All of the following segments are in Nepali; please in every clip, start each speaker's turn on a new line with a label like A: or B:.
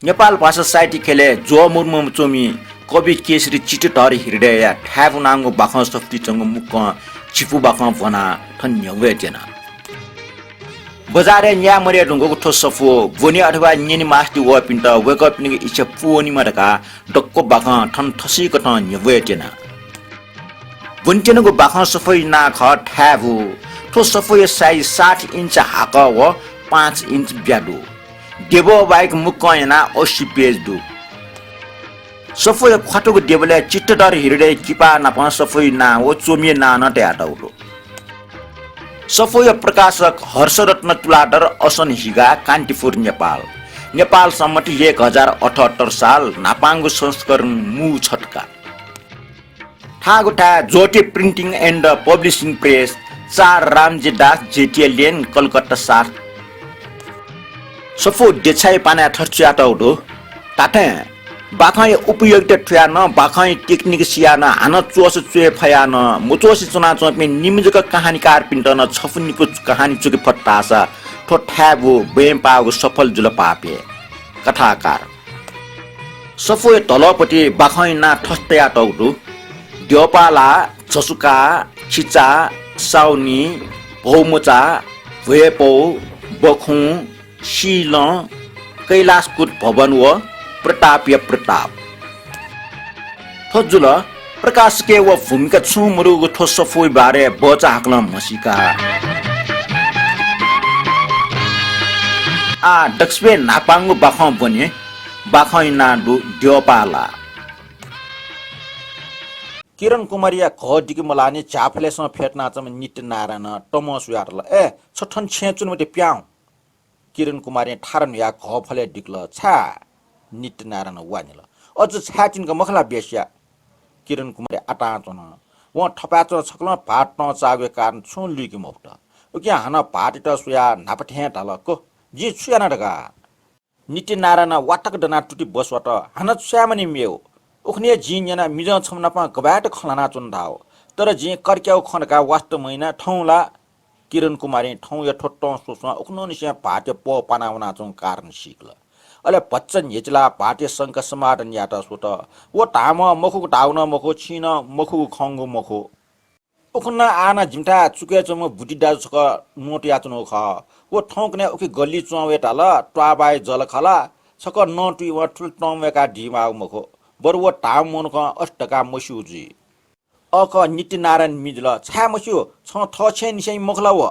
A: नेपाल भाषा साहित्य खेले जो मुर्मु चोमी कवि केसरी चिट्ट धर हृदय ठ्याबु नाङ्गो बाख सफ्ती चंग मुक्क चिपु बाख भना ठन न्यवे जेना बजारे न्या मरे ढुङ्गोको ठो सफो बोनी अथवा न्यनी मास्टी व पिन्ट वेक अप नि इच्छा पुनी मरका डक्को बाख ठन ठसीको ठन न्यवे जेना बुन्टेनको बाख सफै ना ख ठ्याबु ठो सफै साइज 60 इन्च हाक व 5 इन्च ब्याडु देबो बाइक मुक्कयना 80 पेज दु सफै खटोको देबले चिट्ट डर हृदय किपा नाप सफै ना ओ चोमिए ना न ट्याटौलो सफै प्रकाशक हर्षरत्न तुलाधर असन हिगा कान्तिपुर नेपाल नेपाल सम्मति 1078 साल नापाङ्गो संस्करण मु छटका ठागुठा जोटे printing and publishing press 4 Ramji Das जेटिए लेन कलकत्ता 7 सफो देछाइ पाना ठर्च्याटौडो ताथे बाखै उपयोगिता ठ्यान बाखै टेक्निक सियान हान चोस चुए फयान मुचोसी चुना चोपे निमजक कहानीकार पिन्टन छफुनीको कहानी चुके फट्टासा ठो ठ्याबु बेमपागो सफल जुल पापे कथाकार सफो तलपटी बाखै ना ठस्तया टौडो देवपाला जसुका छिचा साउनी भौमुचा वेपौ बखु शील कैलाशकुट भवन व प्रतापीय प्रताप थजुल प्रकाश के व भूमिका छुमरुगो ठो सफोइ बारे बचा हाक्ल मसिका आ दक्षबे नापाङ्गो बाख बने बाखै नाडु देवपाला किरण कुमारिया घडिकी मलाने चाफलेसँग फेट्ना चम निट नारायण टमस यारल ए छठन छेचुन मते प्याउ किरण कुमारी ठारन या घफले डिक्ल छा निट नारायण वानिल अझ छाचिनको मखला बेस्या किरण कुमारी आटाचन व ठपाच छक्ल भाट न चागे कारण छुन लिकी मोफ्ट उके हाना भाटिट सुया नापठ्या ढलको जी छुयाना ढगा निट नारायण वाटक डना टुटी बसवट हाना छ्यामनी मेउ उखने जिन्याना मिज छमनापा गबाट खलाना चुन्धाओ तर जे कर्क्याउ खनका वास्त महिना ठौला किरण कुमारी ठौ या ठोट्टो सोसमा उखनो निसे भाटे प पानाउना चुन कारण सिक्ल अले बच्चन हेचला भाटे संक समाडन याटा सोट वो ताम मखुको टाउन मखो छिन मखुको खंगु मखो उखना आना जिमटा चुके चम बुटी दाजु छक नोट याचनो ख वो ठौकने उकि गल्ली चुवे टाल ट्वाबाय जल खला छक नटुइ व ठुल टमवेका ढिमा मखो बर वो टाम मोनक अष्टका मस्युजी अक नित्य नारायण मिजल छा मस्यु छ थ छे निसै मखला व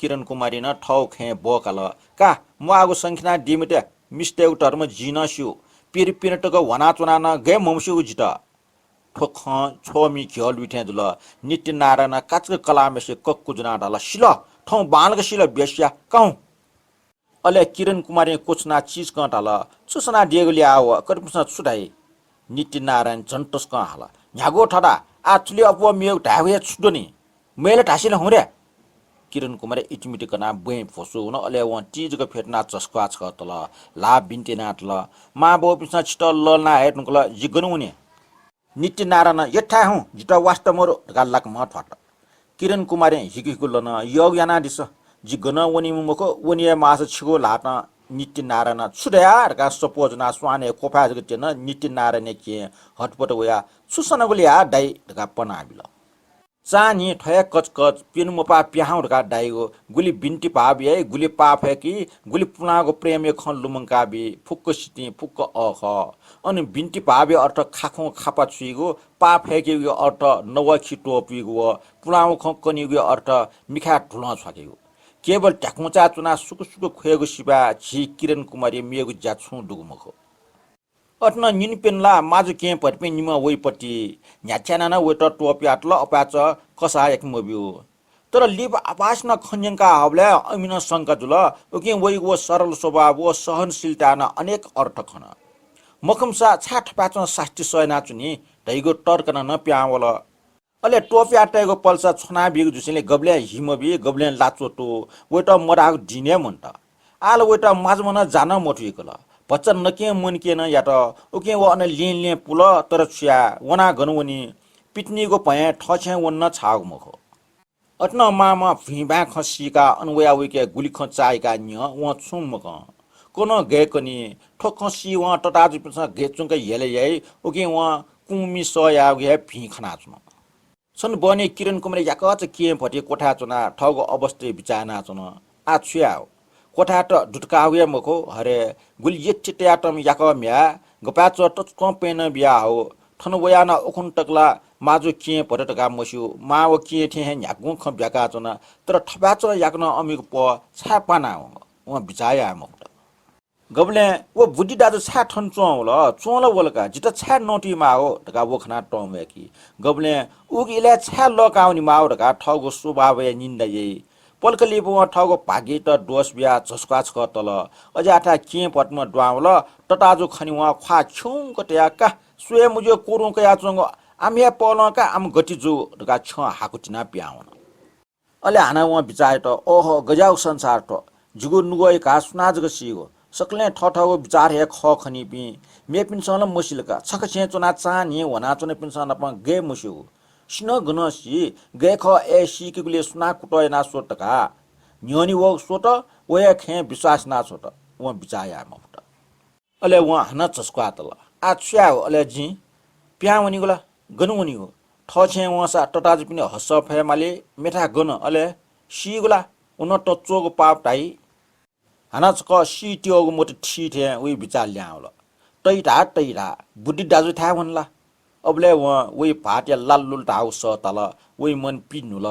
A: किरण कुमारी न ठौ खे बोकल का म आगो संख्या डिमिटे मिस्टेक टर्म जिनस्यु पिर पिरटक वना चुना न गे ममस्यु जित ठोख छोमी खेल बिठे दुल नित्य नारायण काचक कलामेसे कक्कु जुना डाल शिल ठौ बालक शिल बेस्या कौ अले किरण कुमारी कोचना चीज कटाल सुसना डेगुली आव करपुस छुटाई नित्य नारायण जन्टस क हाल झ्यागो ठडा आचुली अपव मेउ ढावे छुडनी मेले ढासिल हुरे किरण कुमारी इटिमिटी कना बुइ फोसु न अले व चीजको फेटना चस्का छ तल ला बिन्ते नाटल मा बो पिस छिट ल ना हेट्नु कल जिगनु हुने नित्य नारायण यठा हु जिट वास्त मोर गाल्लाक म ठट किरण कुमारी हिकिको लन योग याना दिस जिगन वनि मुखो वनि मास छिगो लाट नित्य नारायण छुडया का सपोजना स्वाने कोफा जगतेन नित्य नारायण के हटपट वया सुसनगुलिया दाइ ढका पनाबिल चानी ठय कचकच पिनमुपा प्याउडका डाइगो गुली बिन्टी पाबिए गुली पाफेकी गुली पुनागो प्रेम खन लुमङ्काबी फुक्क सिटी फुक्क अख अनि बिन्टी पाबे अर्थ खाखो खापा छुइगो पाफेकीगो अर्थ नवखी टोपीगो पुनागो खकनीगो अर्थ मिखा ढुल छकेगो केवल ट्याकुचा चुना सुकु खोएको सिबा झी किरण कुमारी मेगु जाछु डुगुमखो अट्न निन पेनला माजु के पटपे निम वइपट्टि न्याच्याना न वेट टोपी आटल अपाच कसा एक मोबियो तर लिप आवास न खन्यंका हबले अमिन शंका जुल ओके वइगो सरल स्वभाव व सहनशीलता न अनेक अर्थ खन मखमसा छाट पाच साष्टि सयना चुनी दैगो टर्कन न प्यावल अले टोपी आटेको पल्सा छना बिग जुसिले गब्ले हिमबी गब्ले लाचोटो वेट मराग दिने मन्ट आल वेट माजमन जान मोठिकल बच्चन नके मन के न याट ओके व अन लेन पुल तर छ्या वना गनवनी पिटनीको पय ठछे वन्न छाग मखो अट्न मामा भिबा खसीका अनवया वेके गुली खचाइका न्य व छुम मक कोन गएकोनी ठोकसी व टटाजु पिन्छ गेचुङका हेले याइ ओके व कुमी स या गे भि खना छु सन बने किरण कुमार याका च के भटे कोठा चुना ठगो अवस्था बिचाना चुन आ छुयाउ कोठा त दुटकाउया मको हरे गुलिये चिट्याटम याका म्या गपा च त कम्पेन बिया हो ठन वयाना ओखुन टकला माजु के भटटका मस्यु माव के थे यागु ख ब्याका चुना तर ठबा च याकन अमिक प छापाना व बिचाया मक गबले वो बुद्धि दाजु छा ठन चोल चोल वलका जित छा नोटी माओ ढका वो खना टोमे कि गबले उगिले छा लकाउनी माओ ढका ठगो स्वभाव या निन्दा ये पलकली बो ठगो भागी त दोष बिया झस्का छ तल अजाटा के पटम द्वावल टटाजु खनि वा ख्वा छुङ कट्या का स्वे मुजो कोरु कया चंग आमिया पलका आम गटिजु ढका छ हाकुटिना प्याउन अले हाना वा बिचाय त ओहो गजाउ संसार त जुगु नुगय का सुनाजग सिगो सकले ठठगो विचार हे ख खनि पि मे पिनसन मसिलका छक छे चुना चानी वना चुने पिनसन प गे मुसु सिन गनसी गे ख ए सी किगुले सुना कुटय ना सोटका न्योनी वो सोट वया खे विश्वास ना सोट व बिचाया मफट अले व हन चस्का तल आ छ्याउ अले जी प्यावनी गोला गनुनी हो ठ छे वसा टटाज पिने हस फेमाले मेठा गन अले सी गोला उन टचोगो पाप टाइ हानाच क सिटिओगो मोट ठीठे उही विचार ल्याउल टैटा बुद्धि दाजु थाहा भन्ला अबले उही भाट्या लालुल ढाउ स तल उही मन पिन्नुल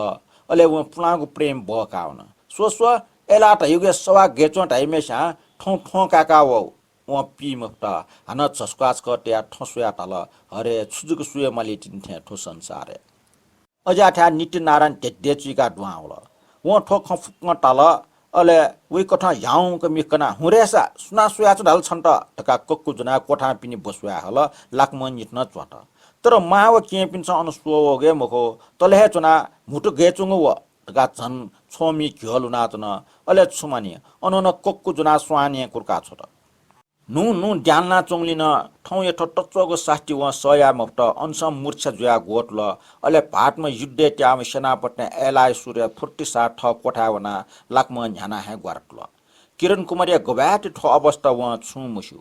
A: अले व पुलागो प्रेम बकाउन स्व एला त युगे सवा गेचो टाइमेसा ठौ ठौ काका व पि मफ्त हाना चस्काच क ट्या ठसुया तल हरे छुजुक सुय माले तिन्थे ठो संसार अजाठा नित्य नारायण तेडेचुका दुआउल व ठो खफुक तल अले वे कथा याउ क मिकना हुरेसा सुना सुया च ढाल छन्ट टका कक्कु जना कोठा पिनि बसुया हल लाकमन निट्न चट तर माव के पिन्छ अनुसो गे मको तले चुना मुटु गेचुङ व टका झन छोमी घ्यलु नाचन अले छुमानी अनन कक्कु जना स्वानी कुरका छोट नु ड्यालना चोङलिन ठौ यठ टच्चोगो साष्टि व सया मफ्ट अनसम मूर्छा जुया गोटल अले भाटमा युद्धे ट्याम सेनापट्ने एलाय सूर्य फुर्ति सा ठ कोठावना लाकम झ्याना हे ग्वारटल किरण कुमारिया गबाट ठ अवस्था व छु मुसु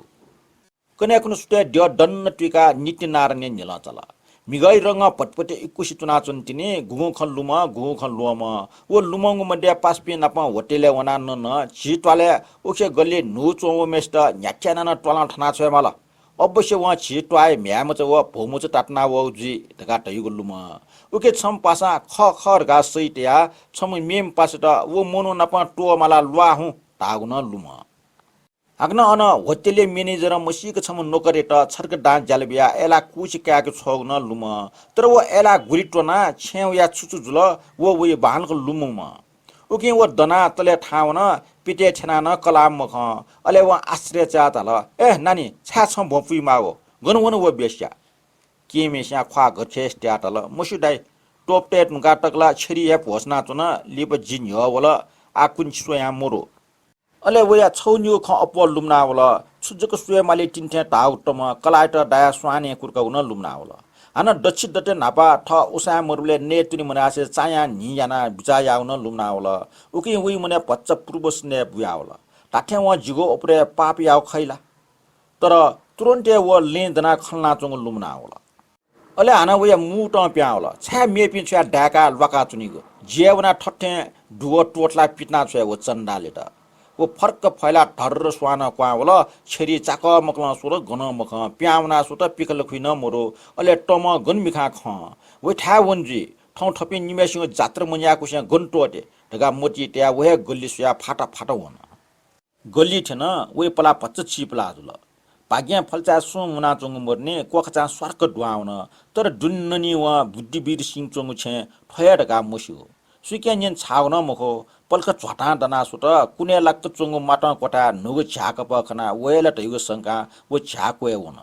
A: कने कुन सुते ड दन्न टिका नित्य नारायण निला चला मिगै रंग पटपटे इकुसि चुना चुन्तिने गुगु खन लुम वो लुमंग मध्ये पासपि नप होटेले वना न छिटवाले ओखे गल्ले नु चो मेस्ट न्याख्याना न टला ठना छ मला अवश्य व छिटवाए म्याम च व भोमु च टाटना व जी ढका टयुगु लुम ओके छम पासा ख खर गा सैट्या छम मेम पासट वो मोनो नप टो मला लुआ हु तागु न लुम आग्न अन होटेले म्यानेजर मसिक छम नोकरे त छर्क डाँस जालबिया एला कुच क्याको छौन लुम तर वो एला गुरिटोना छेउ या छुचु जुल वो बाहनको लुमुम उके वो दना तले ठाउन पिटे छेना न कलाम मख अले वो आश्रय चात हल ए नानी छा छ भोपुइ माओ गनु वो बेस्या के मेस्या ख्वा गछेस ट्याटल मसुडाई टोपटेट मुका टकला छरी या भोसना चुन लिप जिन ह वला आकुन सोया मोरो अले वया छौन्यु ख अपल लुम्नावल छुजक सुय माले तिन्थे टाउटम कलाइट डाया स्वाने कुर्काउन लुम्नावल हाना दक्षिण दटे नापा ठ उसा मरुले नेतुनि मनासे चाया नियाना बिजायाउन लुम्नावल उकि उइ मने पच्च पूर्व स्ने बुयावल टाठे व जिगो उपरे पाप याउ खैला तर तुरन्ते व लेन्दना खल्ना चंग लुम्नावल अले हाना वया मुट प्यावल छ्या मेपि छ्या डाका लका चुनिगो जेवना ठट्ठे दुव टोटला पिटना छ्या व चन्डाले त वो फर्क फैला धर स्वान क्वावल छेरी चाक मकला सुर गन मख प्याउना सुत पिकल खुइन मोरो अले टम गन मिखा ख वो ठा वन्जी ठौ ठपि निमेसिङ जात्र मुन्या कुसे गन्टोटे ढगा मोटी ट्या वहे गल्ली सुया फाटा वन गल्ली थेन वे पला पच्च छिपला जुल भाग्या फलचा सु मुना चंग मर्ने कोखचा स्वर्ग दुआउन तर दुन्ननी व बुद्धिवीर सिंह चंग छे ठया ढगा मुसु सुक्यान्यन छाउन मखो पल्क झटा दना सुट कुने लाग्त चंगु माटा कोटा नुगु छाक पखना वेला टयुगु संका वो छाक वे वन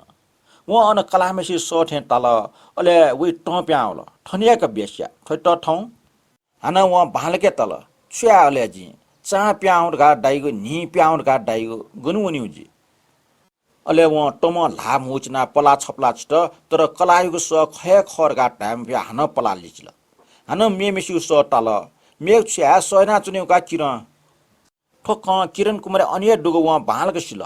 A: वो अन कलामेसी सोठे तल अले वे टप्याउल ठनिया क बेस्या ठट ठौ हाना व भालके तल छ्या अले जी चा प्याउड गा डाइगु नि प्याउड गा डाइगु गनुवनि जी अले व टम ला मुचना पला छपला छिट तर कलायुगु स खय खर गा टाइम प्या हान पला लिचल हान मेमेसी स तल मेक छ्या सयना चुन्यु का किर ठोक किरण कुमारी अन्य डुगो वहाँ बालक सिल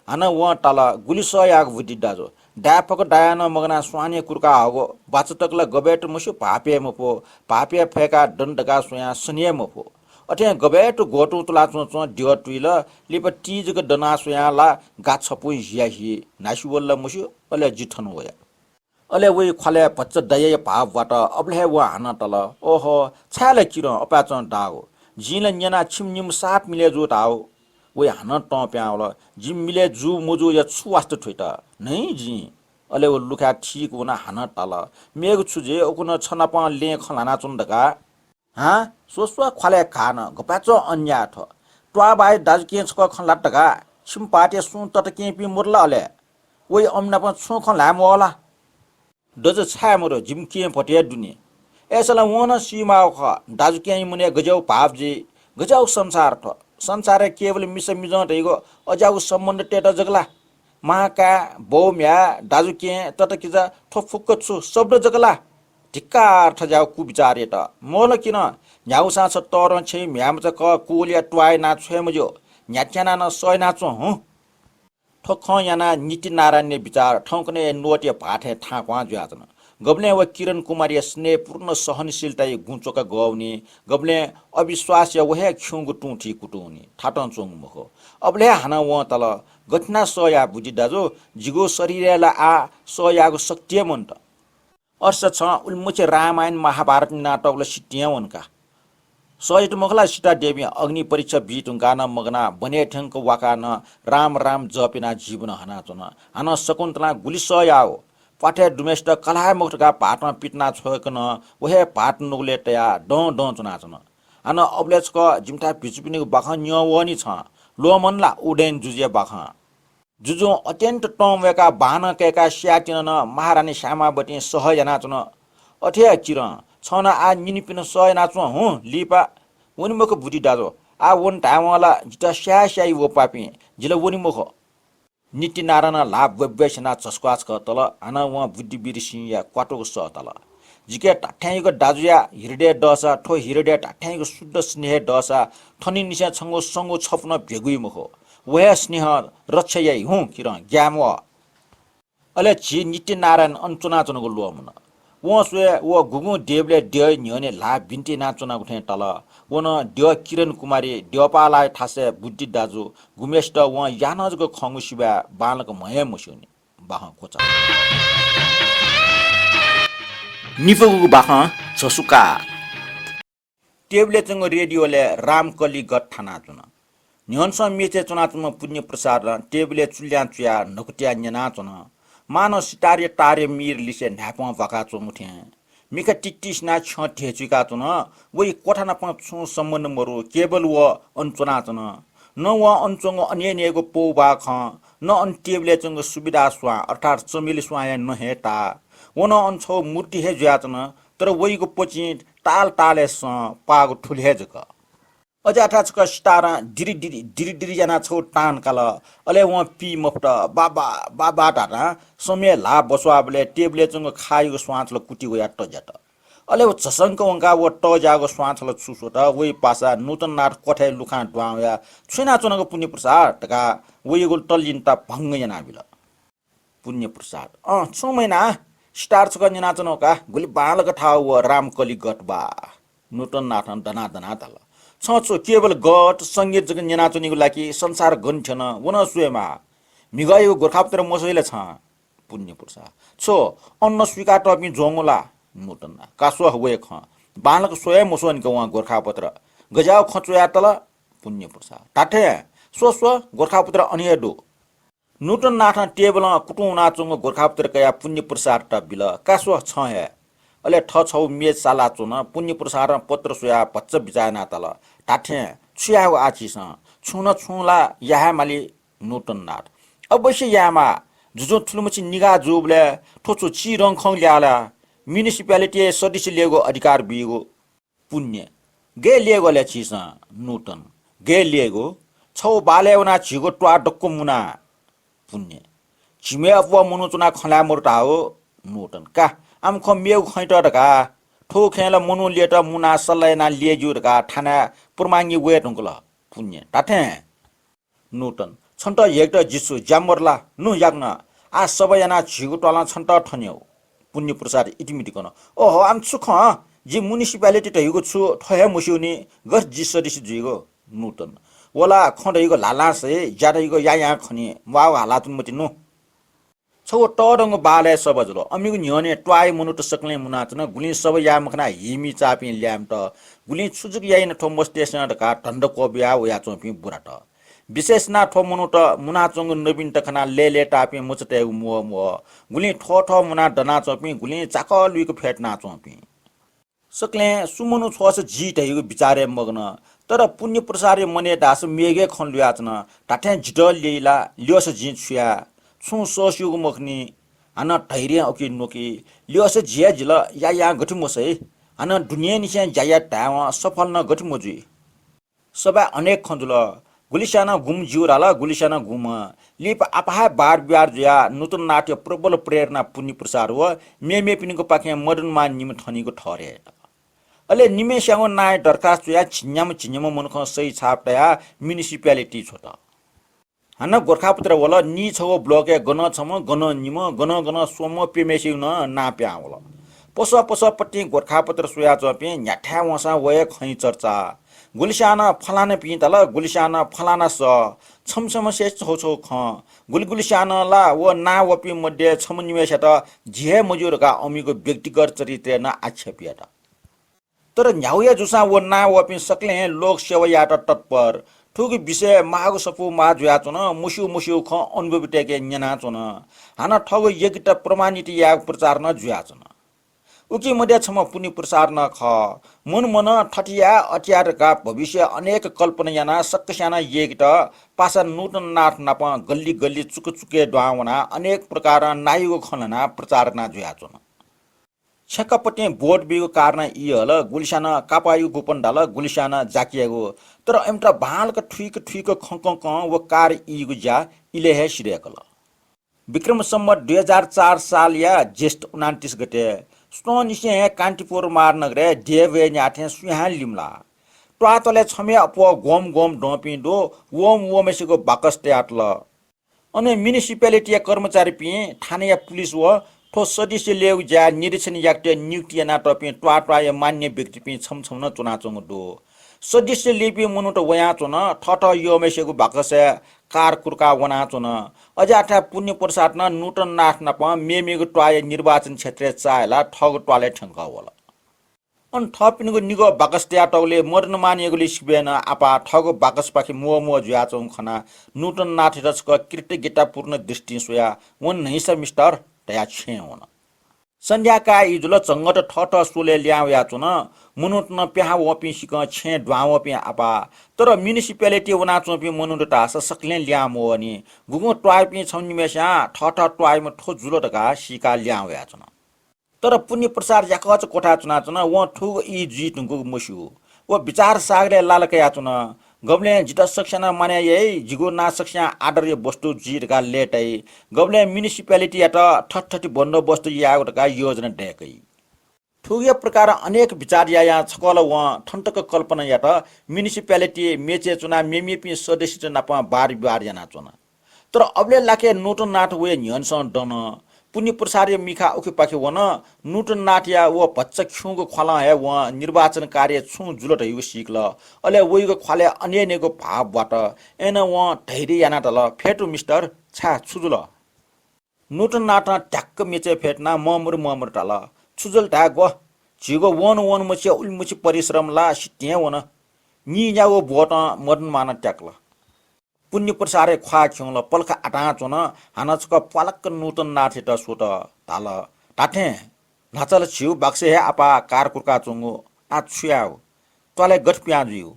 A: हाना वहाँ तल गुलिस याग बुद्धि दाजो ड्यापक डायान मगना स्वाने कुर्का हागो बाचतकला गबेट मुसु पापे मपो पापे फेका दण्डका सोया सनिए मपो अथे गबेट गोटु तुला चो डियो टुइल लिप टीजक दना सोया ला गाछपु हिया हि नासुवल्ला मुसु अले जिठन होया अले वही खले पच्च दय पापबाट अब्ले वा हाना तल ओहो छाले किर अपाच डागो जिल न्याना छिमनिम साप मिले जो ताओ वही हाना ट प्याउल जिम मिले जु मुजु या छुवास्त ठुइट नै जी अले वो लुखा ठीक होना हाना तल मेग छुजे ओकुन छनाप ले खलाना चुन्दका हा सोसवा खले खान गपाच अन्या थ ट्वा बाई दाज के छ खला टका छिम पाटे सु तट के पि मुरला अले वही अमना प छु खला मोला डज छामरो जिमके पटिया दुनी एसला वना सीमा ख दाजु के मुने गजौ पापजी गजौ संसार थ संसार केवल मिस मिजट हेगो अजाउ सम्बन्ध टेट जगला माका बौम्या दाजु के तट किजा थफुक्क छु शब्द जगला ढिक्का अर्थ जाउ कु विचारे त मोल किन न्याउसा छ तर छै म्याम च क कुलिया ट्वाय ना छेमजो न्याच्याना न सय नाचो हु ठोख याना नीति नारायण विचार ठौकने नोटे पाठे ठाक्वा ज्याजन गब्ले व किरण कुमारी स्नेहपूर्ण सहनशीलता गुचोका गौनी गब्ले अविश्वास या वहे ख्युगु टुठी कुटुनी ठाटन चोङ मखो अबले हाना व तल गठना सया बुझि दाजो जिगो शरीरला आ सयागो शक्ति मन्त अर्स छ उल्मुचे रामायण महाभारत नाटकले सिटियावनका सहित मखला सीता देवी अग्नि परीक्षा बीटुङ्गा न मगना बने ठ्याङ्क वाका न राम राम जपिना जीवन हना चुन हान शकुन्तला गुलिसयाओ पाठे डुमेस्ट कलाय मुक्तका पाटमा पिटना छोकन वहे पाट नुगले तया ड चुना चुन हान अबलेचक जिमटा पिचुपिनी बाख न्यवनी छ लोमनला उडेन जुजे बाख जुजु अत्यन्त टमवेका बान केका स्याटिन न महारानी श्यामावती सहजना चुन अठे चिर छना आ निनिपिन सय नाचो हु लिपा वनिमुख बुढी दाजो आ वन टामला जिता स्यास्याई वो पापी जिल वनिमुख निति नारायण लाभ व्यवसना चस्क्वाच क तल आना व बुद्धि बिरसिं या क्वाटोको स तल जिके टाठ्याइको दाजुया हृदय डसा ठो हृदय टाठ्याइको शुद्ध स्नेह डसा थनि निसा छंगो संगो छप्न भेगुइ मुख वह स्नेह रक्षयै हु किर ग्याम अले जी निति नारायण अञ्चना चनको लोमन वो स्वे वो गुगु देवले ड्य न्यने ला बिन्ती नाचना उठे तल वन ड्य किरण कुमारी ड्यपालाई ठासे बुद्धि दाजु गुमेष्ट व यानजको खंगु शिवा बालक महे मुसुनी बाह कोचा निफगु बाह छसुका टेबले चंग रेडियोले रामकली गट थाना चुना न्यनस मेचे चुना चुम पुण्य प्रसाद टेबले चुल्या चुया नकुटिया न्यना चुना मानो सितारे तारे मीर लिसे न्यापा भका चोमुठे मिका टिटिस ना छ ठेचुका चुन वही कोठा न प छु सम्बन्ध मरु केवल व अञ्चना चुन न व अञ्चंग अन्यनेको पौ बाख न अन टेबले चंग सुविधा स्वा अर्थात चमेली स्वा न हेता वन अञ्छौ मूर्ति हे ज्याचन तर वहीको पछि ताल ताले स पागो ठुले जक अजाठाचक स्टारा दिरी जना छौ टान काल अले व पी मफ्ट बाबा बाबा टाटा समय ला बसवाबले टेबले चंग खाइको स्वाथल कुटी गया टजट अले व चसंक वंका व टजाको स्वाथल छुसोट वही पासा नूतन नाट कोठे लुखा ड्वाया छुना चनको पुण्य प्रसाद टका वही गोल टलिनता भंग जना बिल पुण्य प्रसाद छ महिना स्टार छक जना चनका गुली बालक ठाउ व रामकली गटबा नूतन नाटन दना दना तल छो केवल गट संगीत जग न्याचनीको लागि संसार गन्ठन वन सुएमा मिगायो गोरखापत्र मसैले छ पुण्य प्रसाद छो अन्न स्वीकार टपि जोंगला नूतन कासो हुए ख बालक स्वयं मसोन क वा गोरखापत्र गजाव खचोया तल पुण्य प्रसाद टाठे स्व गोरखापत्र अनियडो नूतन नाथ टेबल कुटु नाचुङ गोरखापत्र कया पुण्य प्रसाद ट बिल कासो छ हे अले ठ छौ मेज साला चुन पुण्य प्रसाद पत्र सुया पच्च बिचाना तल टाठे छुयाउ आछिस छुन छुला याहा माली नूतन नाथ अवश्य यामा जुजो ठुलुमछि निगा जोबले ठोचो ची रङ खौ ल्याला म्युनिसिपालिटी सदस्य लिएको अधिकार बिगो पुण्य गे लिएको ले छिस नूतन गे लिएको छौ बालेउना छिगो ट्वा डक्को मुना पुण्य छिमे अफवा मुनु चुना खला मोरटा हो नूतन का आम ख मेउ खैट ढका ठो खेला मुनु लेट मुना सल्लायना लिएजु ढका ठाना पुरमांगी वे ढुंगला पुण्य टाठे नुटन छन्ट एक जिसु ज्यामरला नु याग्न आ सबैजना झिगु टला छन्ट ठन्यौ पुण्य प्रसाद इटिमिटिकन ओहो आम सुख जी म्युनिसिपालिटी टहिगो छु ठहे मुसिउनी गस जिसरिस जुइगो नुटन वला खण्डइगो लालास ज्यादैगो या खनि वाव हालातुन मति नु छौ टडंग बाले सबजलो अमिगु न्यने ट्वाइ मुनुट सक्ले मुनाचन गुली सब या मखना हिमी चापि ल्याम त गुली छुजुक याइन ठोम स्टेशन का ठण्ड कोबिया वया चोपि बुराट विशेष ना ठो मुनुट मुनाचंग नबिन तखना ले टापि मुचते मो मो गुली ठो ठो मुना डना चोपि गुली चाकलुइको फेट ना चोपि सकले सुमनु छोस जी टहिगो विचारे मग्न तर पुण्य प्रसारे मने दास मेगे खन ल्याचन टाठे जिडल लेला ल्योस जी छुया छु सोस्युगु मखनी अन धैर्य ओकि नोकी ल्योस जिया जिल या गठि मोसै अन दुनिया निसे जाया टाव सफल न गठि मोजु सबै अनेक खंजुल गुलिशाना गुम जिउराला गुलिशाना गुम लिप आपहा बार ब्यार जया नूतन नाट्य प्रबल प्रेरणा पुण्य प्रसार व मेमे पिनिको पाखे मदन मान निम ठनीको ठरे अले निमे स्याङो नाय दरखास्त या छिन्याम मुनख सही छापटया म्युनिसिपालिटी छोटा हन गोरखापत्र वला नि छौ ब्लक गन छम गन निम गन सोम पेमेसिउ न नाप्या वला पस पट्टी गोरखापत्र सुया चपे न्याठ्या वसा वय खै चर्चा गुलिशाना फलाना पितल गुलिशाना फलाना स छमछम से छौ ख गुलिशाना ला व ना वपि मध्ये छम निवेश त झे मजुरका अमिको व्यक्तिगत चरित्र न आक्षेपिएट तर न्याउया जुसा व ना वपि सकले लोक सेवा यात तत्पर ठुक विषय मागो सपु मा जुयाचन मुसिउ ख अनुभव टेके न्याना चन हाना ठग एकटा प्रमाणित या प्रचार न जुयाचन उकी मध्ये छम पुण्य प्रसार न ख मन ठटिया अत्यारका भविष्य अनेक कल्पना याना सक्कस्याना एकटा पासा नूतन नाथ नाप गल्ली चुके द्वावना अनेक प्रकार नायुगो खनना प्रचार ना जुयाचन छक्कपट्टि बोट बिगो कारण इहल गुलिसाना कापायु गोपन डाल गुलिसाना जाकियागो तर एमटा भालक ठुइक खंक व कार इगु जा इले हे सिरेकल विक्रम सम्वत 2004 साल या ज्येष्ठ 29 गते स्नो निसे कान्तिपुर मारनगरे देवे न्याथे सुहा लिमला ट्वातले छमे अपो गोम डोपि दो वोमेसिको बाकस्ते आटल अनि म्युनिसिपालिटी कर्मचारी पि ठाने या पुलिस व ठो सदस्य लेउ ज्या निरीक्षण याक्टे नियुक्ति ना टपि ट्वाय मान्य व्यक्ति पि छमछम न चुनाचंग दो सदस्य लिपि मुनुट वया चुन ठठ योमेसेको बाकसे कार कुरका वना चुन अजाठा पुण्य प्रसाद न नूतन नाथ नप मेमेको ट्वाय निर्वाचन क्षेत्र चायला ठग ट्वाले ठंका होला अन थपिनको निगो बाकस्त्या टौले मर्न मानिएको लिस्बेन आपा ठग बाकस पाखि मो जुयाचौं खना नूतन नाथ रचक कृत्य गिटा पूर्ण दृष्टि सोया वन नहीं स मिस्टर तया छे होना संध्याका इजुल चंगट ठठ सोले ल्याया चुन मुनुट न प्याहा वपि सिक छे द्वावपि आपा तर म्युनिसिपालिटी वना चोपि मुनुट टास सकले ल्यामो अनि गुगु ट्वाय पि छन्निमेसा ठठ ट्वाय म ठो जुलो टका सिका ल्याया चुन तर पुण्य प्रसार याकच कोठा चुना चुन व ठुग इ जी तुगु मसु व विचार सागरे लालकया चुन गबले जिता सक्सेना माने यही जिगो ना सक्सेना आर्डर ये वस्तु जिरका लेटै गबले म्युनिसिपालिटी यात ठठठी बन्दोबस्त यागटका योजना डेकै ठुगे प्रकार अनेक विचार या छकल व ठन्टक कल्पना यात म्युनिसिपालिटी मेचे चुना मेमेपि सदस्य नापा बार जना चुना तर अबले लाके नोटन नाट वे न्यनसन दन पुण्य प्रसार मिखा उखे पाखे वन नूतन नाटिया व भच्च खिउको खला है व निर्वाचन कार्य छु जुलट हिउ सिक्ल अले वइको खले अन्यनेको भावबाट एन व धैर्य याना तल फेटु मिस्टर छा छुजुल नूतन नाटा ट्याक्क मेचे फेटना ममुर तल छुजुल ढाक व झिगो वन मछि उल्मुछि परिश्रम ला सिटे वन नि जागो भोट मदन मान ट्याक्ल पुण्य प्रसारे ख्वा खिउल पल्का आटा चुन हानचक पलक्क नूतन नाथे त सोट ताल टाठे नाचल छिउ बाक्से हे आपा कार कुरका चुंगु आ छुयाउ तले गठ प्याजु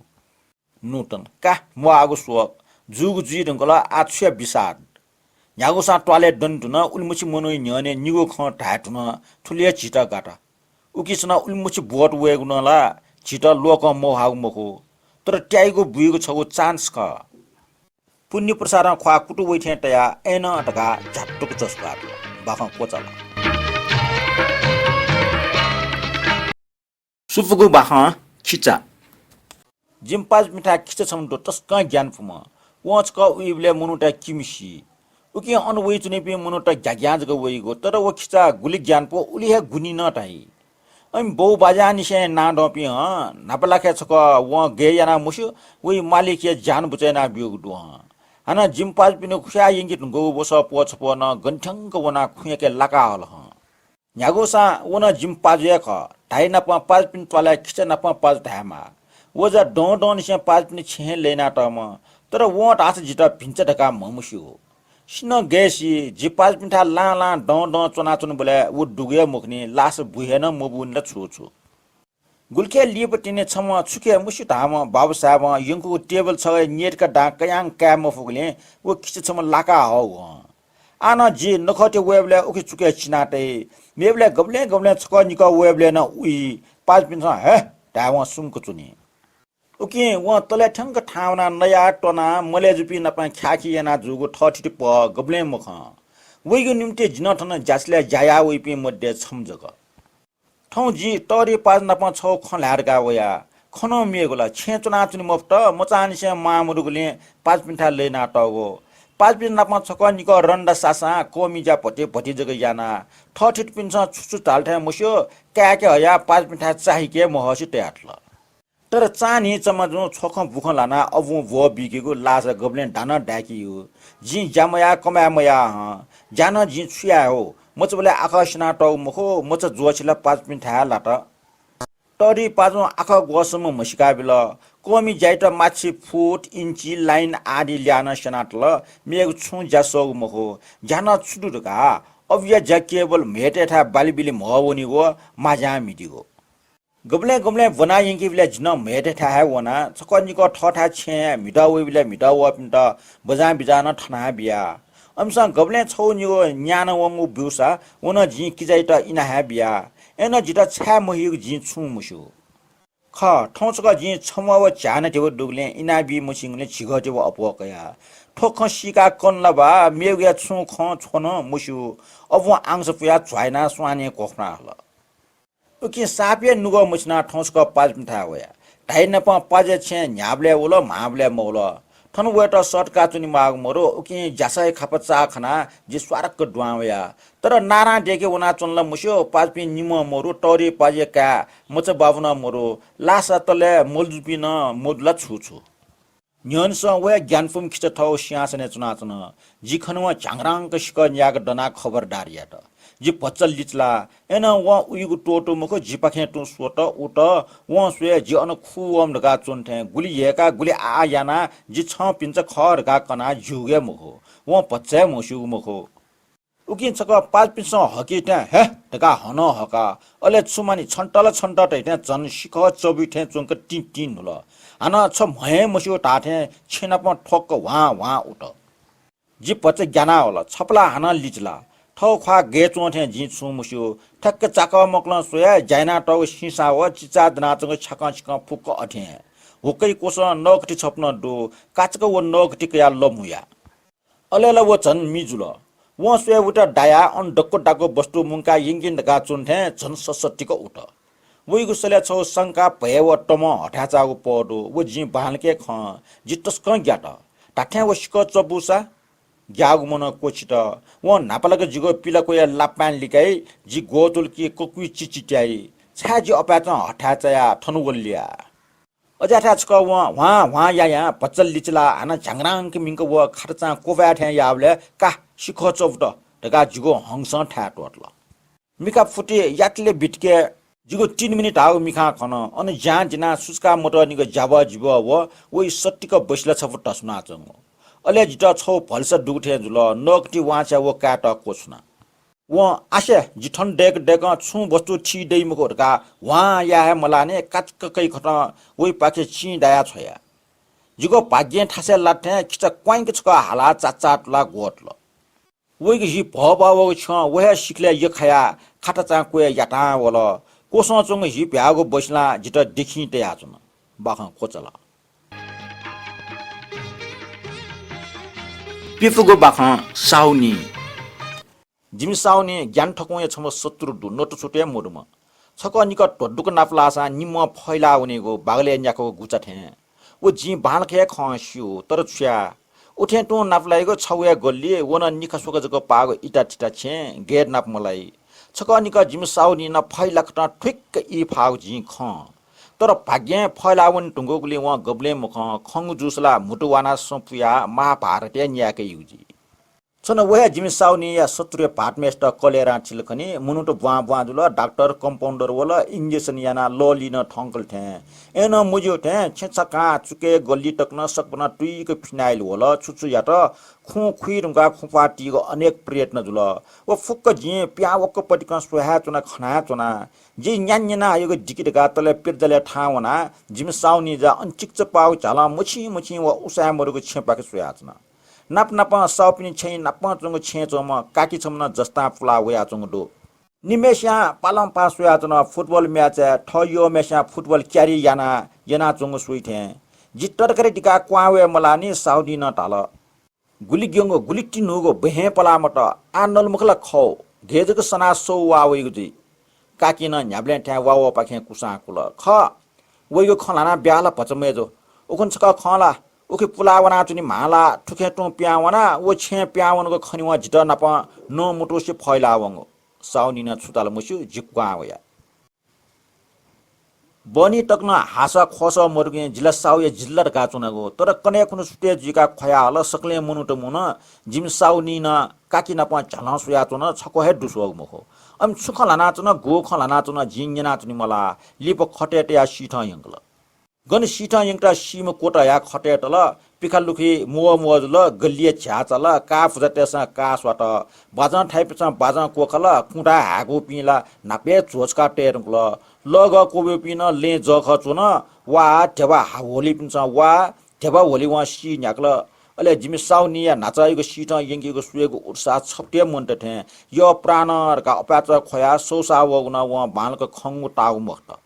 A: नूतन का म आगु सो जुग जी दंगला आ छुया बिसाद यागु सा टले दन्टुन उल्मुछि मनोइ न्यने निगो ख ढाटुन ठुलिया छिटा गाटा उकिसना उल्मुछि बोट वेगुनला छिटा लोक मो हाउ मखो तर ट्याइगो बुइगो छगु चान्स ख पुण्य प्रसार ख्वा कुटु वैठे तया एन टका झट्टुक चस्का बाख कोचल सुफुगु बाख खिचा जिम पाज मिठा खिच छमडो टस्क ज्ञान फुम वच क उइबले मुनुटा किमिसी उकि अनुभवी चुने पे मुनुटा ग्याग्याज ग वइगो तर वो खिचा गुली ज्ञान पो उली हे गुनी न टाइ अम बौ बाजा निसे ना डपि ह नापलाखे छक व गे याना मुसु वे मालिक ये जान बुचैना बिउ दु ह हाना जिम पाज पिनो खुया यंगित गौ बस पोछ पो न गन्ठंग वना खुयके लाका हल ह न्यागोसा वना जिम पाज ख ढाइ नप पाज पिन तले खिच नप पाज धामा वजा डों डों निसे पाज पिन छे लेना तम तर वट आस जिता भिन्छ ढका ममुसु सिन गेसी जिपाज पिन्ठा ला ला डों डों चना चुन बोले उ डुगे मुखनी लास बुहेन मुबुन ल छु छु गुल्खे लिपटिने छम छुके मुसु धाम बाबु साहब यंगु टेबल छ नेट का डा कयां क्याम फुगले उ खिच छम लाका हौ आना जी नखटे वेबले उखि चुके चिनाटे मेबले गबले गबले छक निक वेबले न उइ पाज पिन छ हे डावा सुमको चुनी उकि व तले ठंग ठाउना नया टोना मलेजुपी नपा ख्याखी याना जुगु ठठी प गबले मुख वइगु निम्ते जिन ठन जासले जाया वइपि मध्ये छमजग ठौ जी तरी पाज नपा छौ खलारगा वया खनो मेगुला छेचुना चुनि मफ्त मचानी से मामुरुगले पाज पिन्ठा लेना टगो पाज पिन नपा छक निक रन्डा सासा कोमिजा पटे पटे जग याना ठठिट पिन्छ छुछु तालठा मुस्यो क्याके हया पाज पिन्ठा चाहिके महसि ट्याट्ल तर चानी चमजु छोख बुख लाना अबु व बिकेको लास गब्लेन डाना डाकियो जी जामया कमामया जान जी छुया हो मचबले आकाशना टौ मुखो मच जोछिला पाज पिन्ठा लाट तरी पाजु आख गोसम मसिका बिल कोमी जाइट माछी फुट इन्ची लाइन आदि ल्यान सनाटल मेग छु जासो मुखो जान छुडुका अव्य जा केवल मेटेठा बालिबिली मवनी गो माजा मिदिगो गबले गबले वना यंकी बिले जिन मेटे ठा है वना छकनिक ठठा छे मिटा वे बिले मिटा व पिन्ट बजा बिजान ठना बिया अमसा गबले छौ निगो न्यान वंगु बिउसा वन जि किजाइट इना है बिया एन जिटा छा महि जि छु मुसु ख ठौचक जि छमव चान तेव दुगले इना बि मुसिङले छिग तेव अपकया ठोख सिका कनलबा मेगया छु ख छोन मुसु अब आंस पुया च्वाइना स्वाने कोखना हल उकि सापे नुगो मुछना ठौसक पाज पिन्ठा वया ढाइ नप पाजे छे न्याबले उलो माबले मौल ठन वेट शर्टका चुनि माग मरो उकि जासै खपचा खना जि स्वारक दुवावया तर नारा देके उना चुनल मुस्यो पाज पिन निम मरो टरी पाजे का मच बाबुना मरो लासा तले मोलजुपिन मोदला छुछु न्यनस वे ज्ञानफुम खिच ठौ स्यासने चुना चुन जि खनवा चांगरांक शिक न्याग डना खबरदार यात जि पचल लिचला एन व उइगु टोटो मुख जिपाखे टु सोट उट व स्वे जि अन खुवम ढगा चुन्थे गुली येका गुली आ याना जि छ पिन्छ खर गा कना जुगे मुखो व पच्चे मोसु मुखो उकि छक पाज पिन्छ हकिटा हे ढगा हन हका अले छुमानी छन्टल छन्ट टैथे जन शिख चबिथे चुंक टिन टिन हुल हाना छ भए मोसु टाथे छिनप ठोक वा वा उट जि पच्चे ज्ञाना होला छपला हाना लिचला ठौ खा गे चोथे जि छु मुसु ठक्क चाक मक्ल सोया जाइना टौ सिसा व चिचा दनाचंग छक छक फुक अठे हुकै कोस नगटी छप्न दो काचक व नगटी कया लमुया अलेला व छन मिजुल व सोया उटा डाया अन डक्को डाको वस्तु मुंका यिंगिन दगा चुन्थे झन ससटिक उठ वइगु सले छौ शंका भए व टम हठाचागु पडो व जि बालके ख जितस्क ग्याट टाठ्या वस्क चबुसा ग्यागु मन कोचिट व नापलक जिगो पिलको या लापान लिकाई जि गोतुल कि कोकुइ चिचिट्याई छाजि अपाच हठाचया ठनुवलिया अजाठा छक वा या पचल लिचला आना झांगरांक मिंक व खर्चा कोबाठ्या यावले का शिख चौट ढगा जिगो हंस ठ्याटोटल मिका फुटी यातले बिटके जिगो 3 मिनेट आउ मिखा खन अनि ज्या जिना सुस्का मोटर निगो जाब जिब व सट्टिक बसला छफ टसना चंग अले जिटा छौ भल्स दुगठे जुल नगटी वाचा व काट कोछना व आशे जिठन डेक डेक छु वस्तु छि दै मुखरका वा या हे मलाने काचकै खट वइ पाके छि दाया छया जिगो भाग्य ठासे लाठे किचा क्वाइक छका हाला चाचाट ला गोटल वइ हि भबाव छ वहे सिखले य खया खाता चा कोया याटा वल कोसो चंग हि भ्यागो बसला जिटा देखि ते आछन बाख कोचला पिफुगो बाख साउनी जिमि साउनी ज्ञान ठकुए छम शत्रु दु नटु छुटे मोडुम छक निक टड्डुक नापलासा निम फैला उनेगो बागले न्याको गुचा थे वो जी बाल खे खस्यो तर छ्या उठे टु नाप लागेको छौया गल्ली वन निखा सोक जको पागो इटा टिटा छे गेट नाप मलाई छक निका जिम साउनी न फैला खटा ठिक इ फाउ जी ख तर भाग्य फैलावन टुङ्गोगुले व गब्ले मुख खंगु जुसला मुटुवाना सोपुया महाभारतीय न्याके युजी छन वया जिम साउनी या शत्रु भाटमेस्ट कलेरा छिलखनी मुनुटो बुवा बुवा जुल डाक्टर कम्पाउन्डर वला इंजेक्सन याना ललिन ठंकल थे एन मुजियो थे छेछका चुके गल्ली टक्न सकपना टुइक फिनाइल वला छुछु यात खु खुइरुङका खुपाटीको अनेक प्रयत्न जुल व फुक्क जि प्यावक पटिक सोहा चुना खना चुना जि न्यान्यना आयोको डिकिटका तले पिर्जले ठावना जिम साउनी जा अनचिक्च पाउ झाला मुछि मुछि व उसामरुको छेपाके सोया चुना नाप नाप साउपिनी छै नाप चंग छे चम काकी छमना जस्ता फुला वया चंगडो निमेशा पालम पास वया चन फुटबल मैच ठयो मेशा फुटबल क्यारी याना यना चंग सुइथे जिट्टर करे टिका क्वावे मलानी साउदी न टाल गुली ग्यंगो गुलिटी नुगो बहे पलामट आनल मुखला खौ घेजको सना सो वावेगु जी काकी न न्याब्ले ठ्या वाव पाखे कुसा कुल ख वयो खलाना ब्याला पचमेजो उखन छका खला उखे पुलावना चुनी माला ठुखे टो प्यावना वो छे प्यावनको खनिवा झिट नप न मुटोसे फैलावंगो साउनी न छुताल मुसु जिक्वा वया बनी टक्न हासा खोस मरुगे जिल्ला साउय जिल्ला गाचुनागो तर कने कुन सुटे जिका खया हल सकले मुनुटो मुन जिम साउनी न काकी नप झला सुया चुन छको हे दुसोग मुखो अम सुख लाना चुन गो ख लाना चुन जिङना चुनी मला लिप खटेटे या सिठ यंगल गन सिठ यंगटा सिम कोटा या खटेटल पिखालुखी मुव मुवजुल गल्लिए छ्याचल का फुजटेसा का स्वाट बाजा ठाइपसा बाजा कोखल कुडा हागो पिला नापे चोचका टेरंगल लग कोबे पिन ले जख चुन वा ठेबा होली पिन्छ वा ठेबा होली वा सि न्याकल अले जिमि साउनिया नाचाइको सिठ यंगीको सुएको उत्साह छप्टे मनटे थे यो प्राणरका अपाच खया सोसा वगुना वा बालको खंगु टाउ मक्त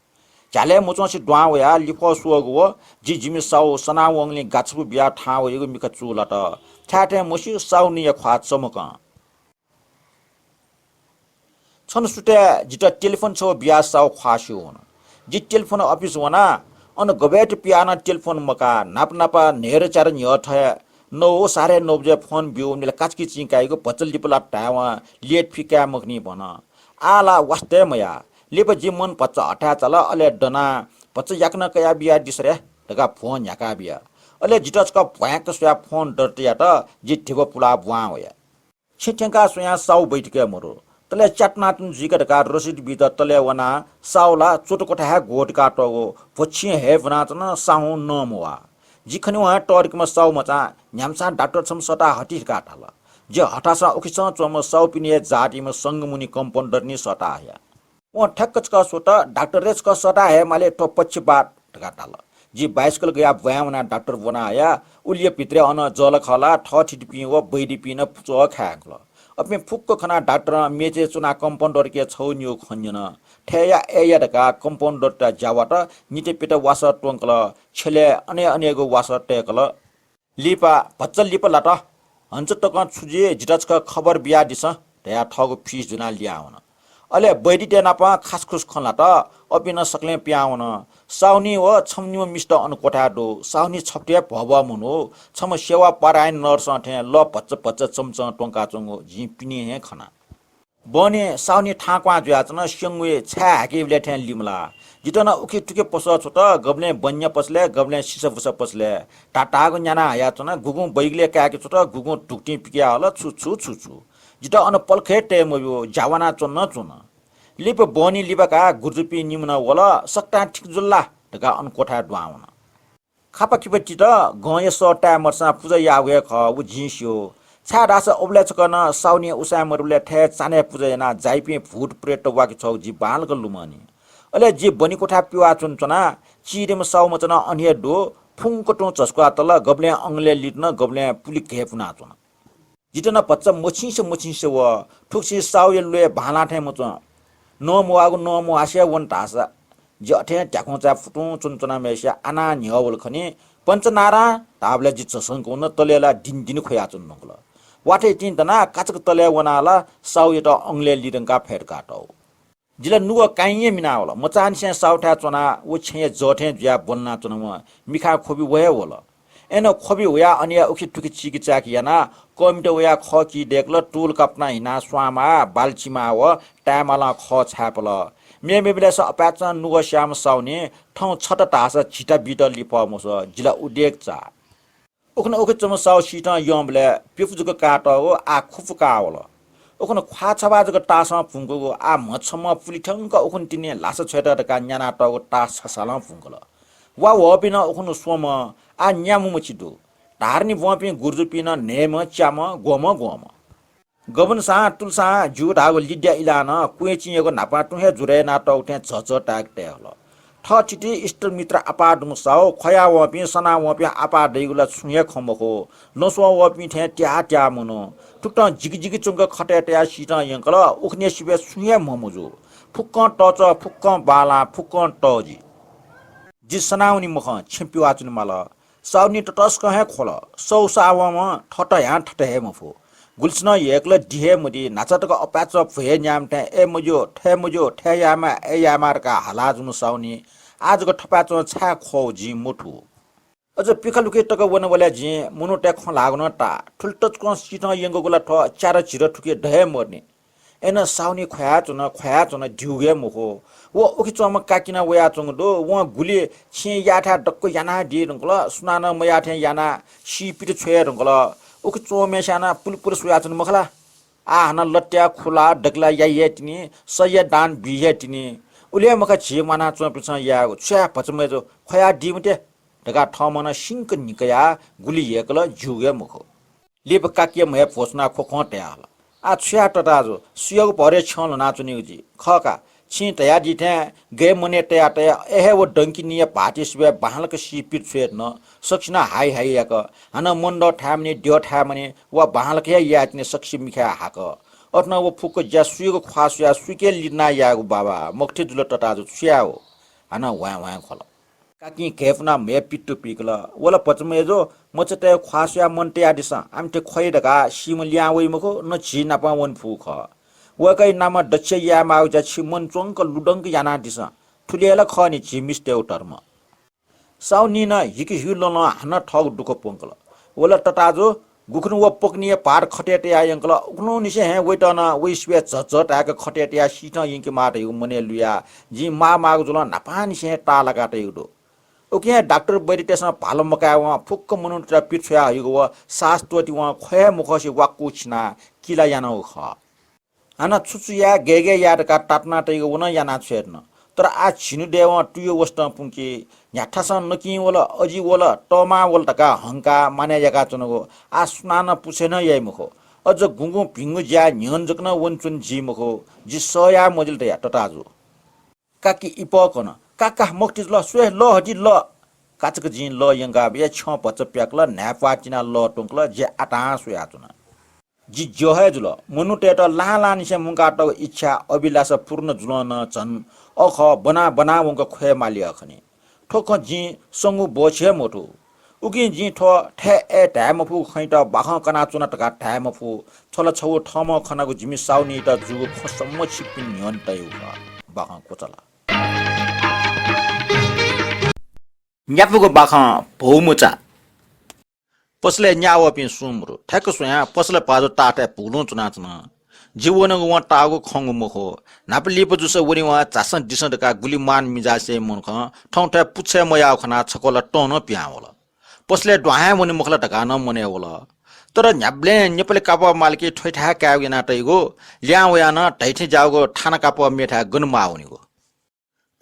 A: झाले मुचोसी द्वावया लिफो सुगो जि जिमि साउ सनावंगले गाछु बिया ठाव यगो मिख चुलट ठ्याठे मुसि साउनिया ख्वा चमक छन सुटे जिटा टेलिफोन छ बिया साउ ख्वास्यो हुन जि टेलिफोन अफिस वना अन गबेट पियाना टेलिफोन मका नाप नापा नेर चार न्य ठ 9:30 बजे फोन बिउ मिला काचकी चिंकाइको पचल दिपला टावा लेट फिका मखनी भन आला वास्ते मया लेप जी मन पच्चा हटा चल अले डना पच्चा याकन कया बिया दिसरे दगा फोन याका बिया अले जिटचका भयाक सोया फोन डरटिया त जिठेबो पुला बुवा होया छिटेका सोया साउ बैठके मरो तले चटना तुन जिकटका रसिद बित तले वना साउला चोटकोठा गोट काटगो पछि हे वना तन साउ नमवा जिखनि वा टर्कमा साउ मचा न्यामसा डाक्टर छम सटा हटी काटल जे हटासा उखिसा चम साउ पिने जातिमा संगमुनि कम्पाउन्डर नि सटा आया वो ठक्कचका सोटा डाक्टर रेचका सटा है माले तो पछि बात काटल जी बाइस्कल गया वयावना डाक्टर बना आया उलिए भित्रे अन जल खला ठठिट पि व बैडी पिन चो खाकल अपने फुक्क खना डाक्टर मेचे चुना कम्पाउन्डर के छौ न्यु खन्जन ठेया एयडका कम्पाउन्डर ता जावाट निटे पेट वासर टोंकल छले अने अनेगो वासर टेकल लिपा भच्चल लिप लाट हन्छ टक छुजे जिटचका खबर बिया दिस त्या ठगो फीस जुना ल्याउन अले बैडी टेनापा खासखुस खला त अपिन सक्ले प्याउन साउनी व छम्निम मिस्ट अन कोठाडो साउनी छप्टे भव मुनो छम सेवा परायण नर्स ठे ल पच्च पच्च चमच टोंका चंगो जि पिने हे खना बने साउनी ठाक्वा ज्याचन संगवे छा हाकेले ठे लिमला जिटन उखे टुके पस छोट गब्ले बन्य पसले गब्ले सिस फुस पसले टाटाको न्याना आया चन गुगु बैगले काके छोट गुगु टुक्टी पिक्या हल छु छु छु छु जिटा अन पलखे टेम यो जावाना चुन चुन लिप बनी लिबका गुर्जुपी निम्न वला सक्ता ठिक जुल्ला ढका अन कोठा द्वाउन खापा किपटी त गय सटा मर्सा पूजा यावे ख उ झिस्यो छाडास ओब्ले छकन साउनी उसामरुले ठे चाने पूजा ना जाइपे फुट प्रेट वाकी छौ जी बाल गल्लुमनी अले जी बनी कोठा पिवा चुनचना चिरेम साउ मचना अन्य डो फुङकटो चस्का तल गब्ले अंगले लिट्न गब्ले पुलि खेपुना चुन जिटना पच्चा मोछिस व ठुक्सी साउयले भाला ठे मच नो मुआगु नो मुआसे वन तासा जठे ट्याकोचा फुटु चुनचना मेसा आना न्यवल खनि पंचनारा ताबले जित संको न तलेला दिन दिन खोया चुन्नगल वाटे तिन तना काचक तले वनाला साउय त अंगले लिरंका फेट काटौ जिला नुग काइए मिना होला मचान से साउठा चना उ छे जठे ज्या बोलना चना म मिखा खोबी वहे होला एन खोबी वया अनिया उखि टुकि चिकि चाकी याना कमिटे वया खकी देखल टुल कपना हिना स्वामा बाल्चीमा व टामला ख छापल मे बेलास अपाच नुग श्याम साउने ठौ छट तास छिटा बिट लिप मस जिला उडेक चा उखन उख चम साउ सिटा यमले पिफुजुको काट हो आ खुफुका होला उखन ख्वा छबा जको टास फुंगको आ मछम पुलिठंक उखन तिने लास छेटा का न्याना टको टास छसाला फुंगल वा वपिन उखन सोम आ न्यामु मचिदु धारनी वपि गुर्जुपिन नेम च्याम गोम गबन सा तुलसा जु धागो लिड्या इलान कुएचिएको नापा टुहे जुरे नाट उठे झझ टाक्टे हल ठ चिटी इष्ट मित्र आपा दुमसाउ खया वपि सना वपि आपा दैगुला छुए खमको नसो वपि ठे ट्या ट्या मनो टुक्ट जिगि चुंग खटे ट्या सिटा यंकल उखने सिबे छुए ममुजु फुक्क टच फुक्क बाला फुक्क टजी जि सनाउनी मख छिम्पिउ आचुन माल साउनी टटस्क हे खोल सौ सावम ठट या ठट हे मफु गुल्सन एकल दिहे मुदी नाचटक अपाच फुहे न्याम ठे ए मुजो ठे यामा ए यामारका हलाजुनु साउनी आजको ठपाच छा खौ जी मुठु अझ पिखलुके टक वन वल्या जी मुनु टे ख लागन टा ठुल्टच को सिट यंगो गुला ठ चार छिर ठुके ढे मर्ने एन साउनी खया चुन ढ्युगे मुखो वो उखि चम काकिना वया चंग दो व गुले छि याठा डक्को याना दि रंगल सुनान मया ठे याना सी पिट छ्वे रंगल उखि चोमे साना पुलपुर सुया चुन मखला आ हना लट्या खुला डगला या तिनी सय दान बिहे तिनी उले मखा छि माना चो पिछ या छ्या पचमे जो खया दिमते ढगा ठमन सिंक निकया गुली एकल जुगे मुखो लेप काकिय महे फोसना खोखटे आला आ छ्या टटाजो सुयोग भरे छल नाचुनिउजी खका छि तया दिथे गे मने तया एहे वो डंकिनिय पाटिसबे बाहलक सिपिट छेट न सक्षना हाई याक हन मुन्ड ठामने ड्यो ठामने वा बाहलक यातने सक्सी मिखा हाक अटन वो फुक ज्या सुयोग ख्वासया सुके लिना यागु बाबा मक्थे जुल टटाजो छ्याओ हन वा खल काकी केफना मे पिट्टु पिकल वला पचमेजो मचते ख्वासया मनते आदिसा आमते खैडका सिम ल्यावै मखो न छि नापा वन फुख वकै नाम दक्ष या माउ जा छि मन चोंक लुडंक याना दिसा ठुलेला खनि छि मिस्टे उटर्म साउनी न हिकि हिउलन हन ठग दुख पोंकल वला टटाजो गुखनु व पक्निए पार खटेटे आयंकल उखनु निसे हे वेटन वइस्वे झझट आक खटेटे आ सिट यंके माटे मने लुया जी माग जुल नापानी से टाला काटे उडो ओके डाक्टर बैरिटेसन भालो मका व फुक्क मनुtra पिछ्या हिगो व सास तोति व खय मुखसी वाक्कु छिना किला यानो ख हन छुचुया गेगे याडका टाटना टैगो वन याना छेर्न तर आ छिनु देव टुयो वस्त पुंकी न्याठासन नकी वला अजी वला टमा वल टका हंका माने याका चनको आ सुनान पुछेन याइ मुखो अझ गुंगु भिंगु ज्या न्यन जकन वनचुन जी मुखो जि सया मजिल तया टटाजु काकी इपकन काका मक्टिज ल स्वे ल हटि ल काचक जिन ल यंगा बे छ पच प्याकल न्यापाचिना ल टुंकल जे आटा सुया चुना जि जोहे जुल मनु टेट लाला निसे मुंगाट इच्छा अभिलाष पूर्ण जुलन छन् अख बना वंक खे माली अखनी ठोक जि संगु बोछे मोटु उकि जि ठो ठे ए टाइमफु खैट बाख कना चुना टका टाइमफु छल छौ ठम खनाको जिमि साउनी त जुगु खसम्म छिपिन न्यन तयु बाख कोचला न्यापुको बाख भौमुचा पसले न्याव पिन सुमरु ठ्याक सुया पसले पाजो टाटे पुलु चुनाचन जीवन व टागो खंग मुखो नापलिप जुस वरि व चासन दिसन का गुलीमान मिजासे मुनख ठौठे पुछे मया खना छकोला टन प्यावल पसले ड्वाहे मुनि मुखला ढकान मने वल तर न्याब्ले नेपाली काप मालकी ठैठा कागेना टैगो ल्यावया न ठैठे जागो ठाना काप मेठा गनमाउनीगो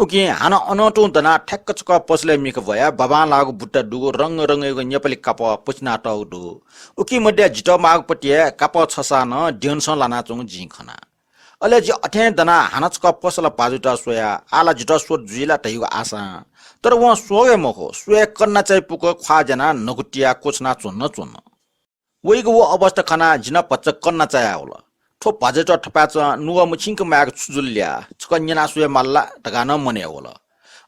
A: उकि हान अनटो दना ठ्याक्क चक पसले मिक भया बाबा लागु बुट्टा दुगो रंग रंगेको नेपाली काप पुछना टौडु उकि मध्ये जिट माग पटिए काप छसा न ड्यनस लाना चंग जि खना अले जि अठे दना हान चक पसला पाजुटा सोया आला जिट सो जुइला तैगो आशा तर व सोगे मखो सोए कन्ना चाहिँ पुको ख्वा जना नगुटिया कोछना चुन्न वइगो वो अवस्था खना जिन पच्च कन्ना चाहिँ आउला ठो पाजेट ठपाच नुवा मुछिंक माग छुजुल्या छकन्यना सुए मल्ला ढगान मने होला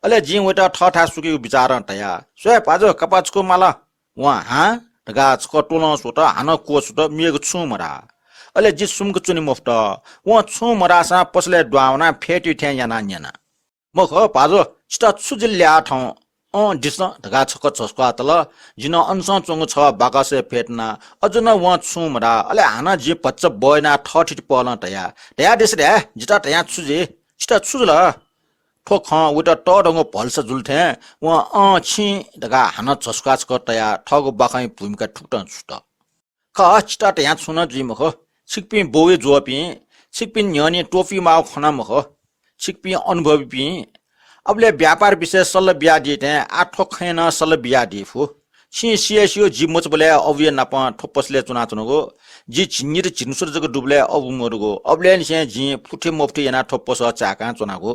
A: अले जि वेटा ठठा सुके विचार तया सुए पाजो कपाचको माला वा हा ढगा छक टोल सोट हान कोस त मेग छु मरा अले जी सुमको चुनी मुफ्त व छु मरासा पसले द्वाउना फेटी ठ्या याना याना मख पाजो स्टा सुजिल्या ठाउँ डिस ढगा छक छस्को तल जिन अन्स चंग छ बाकासे फेटना अजुन व छु मरा अले हाना जी पच्च बयना ठठिट पलन तया तया देश रे जिता तया छुजे स्टा छुजला ठोख उटा टडंग भल्स जुल्थे व छि ढगा हाना छस्का छक तया ठगो बाखाइ भूमिका ठुक्टन छुट खस्टा तया छुन जी मख सिकपि बोवे जोपि सिकपि न्यनी टोपी माउ खना मख सिकपि अनुभवी पि अबले व्यापार विषय सल बिया दिते आठो खैन सल बिया दिफु छि सिएसियो जी मोच बले अविय नाप ठोपसले चुना चुनको जी छिनिर छिनसुर जग डुबले अबु मरुगो अबले से जी फुटे मोफ्टे याना ठोपस चाका चुनाको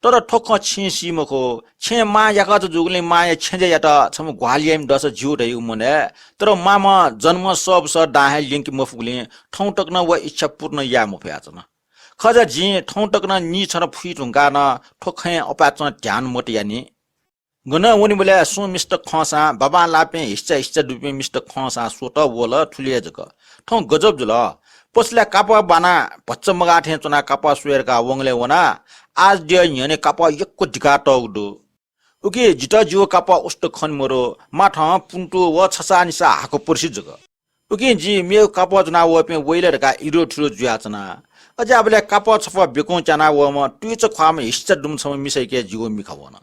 A: तर ठोक छिसी मखो छे मा याका जुगले मा छेजे याता छम ग्वालियम दस जिउ दै उमने तर मामा जन्म सब स डाहे लिंक मफुले ठौ टक्न व इच्छा पूर्ण या मफयाचन खजा जी ठौ टक्न नि छर फुइटुंगा न ठोखै अपाचन ध्यान मोटियानी गन उनी बोले सु मिस्टर खसा बाबा लापे हिस्सा दुपे मिस्टर खसा सोत वोल ठुलिए जक ठौ गजब जुल पसले कापा बाना भच्च मगा थे चुना कापा सुएरका वंगले वना आज दिय यने कापा यक्को ढिका टगदु उके जिता जियो कापा उष्ट खन मरो माठा पुन्टु व छसा निसा हाको पर्सि जग उके जी मेउ कापा जना वपे वइलरका इरो ठुलो जुयाचना अझ अबले कापा छफा बेको चना व म ट्विच ख्वाम हिस्सा दुम छम मिसैके जियो मिखवन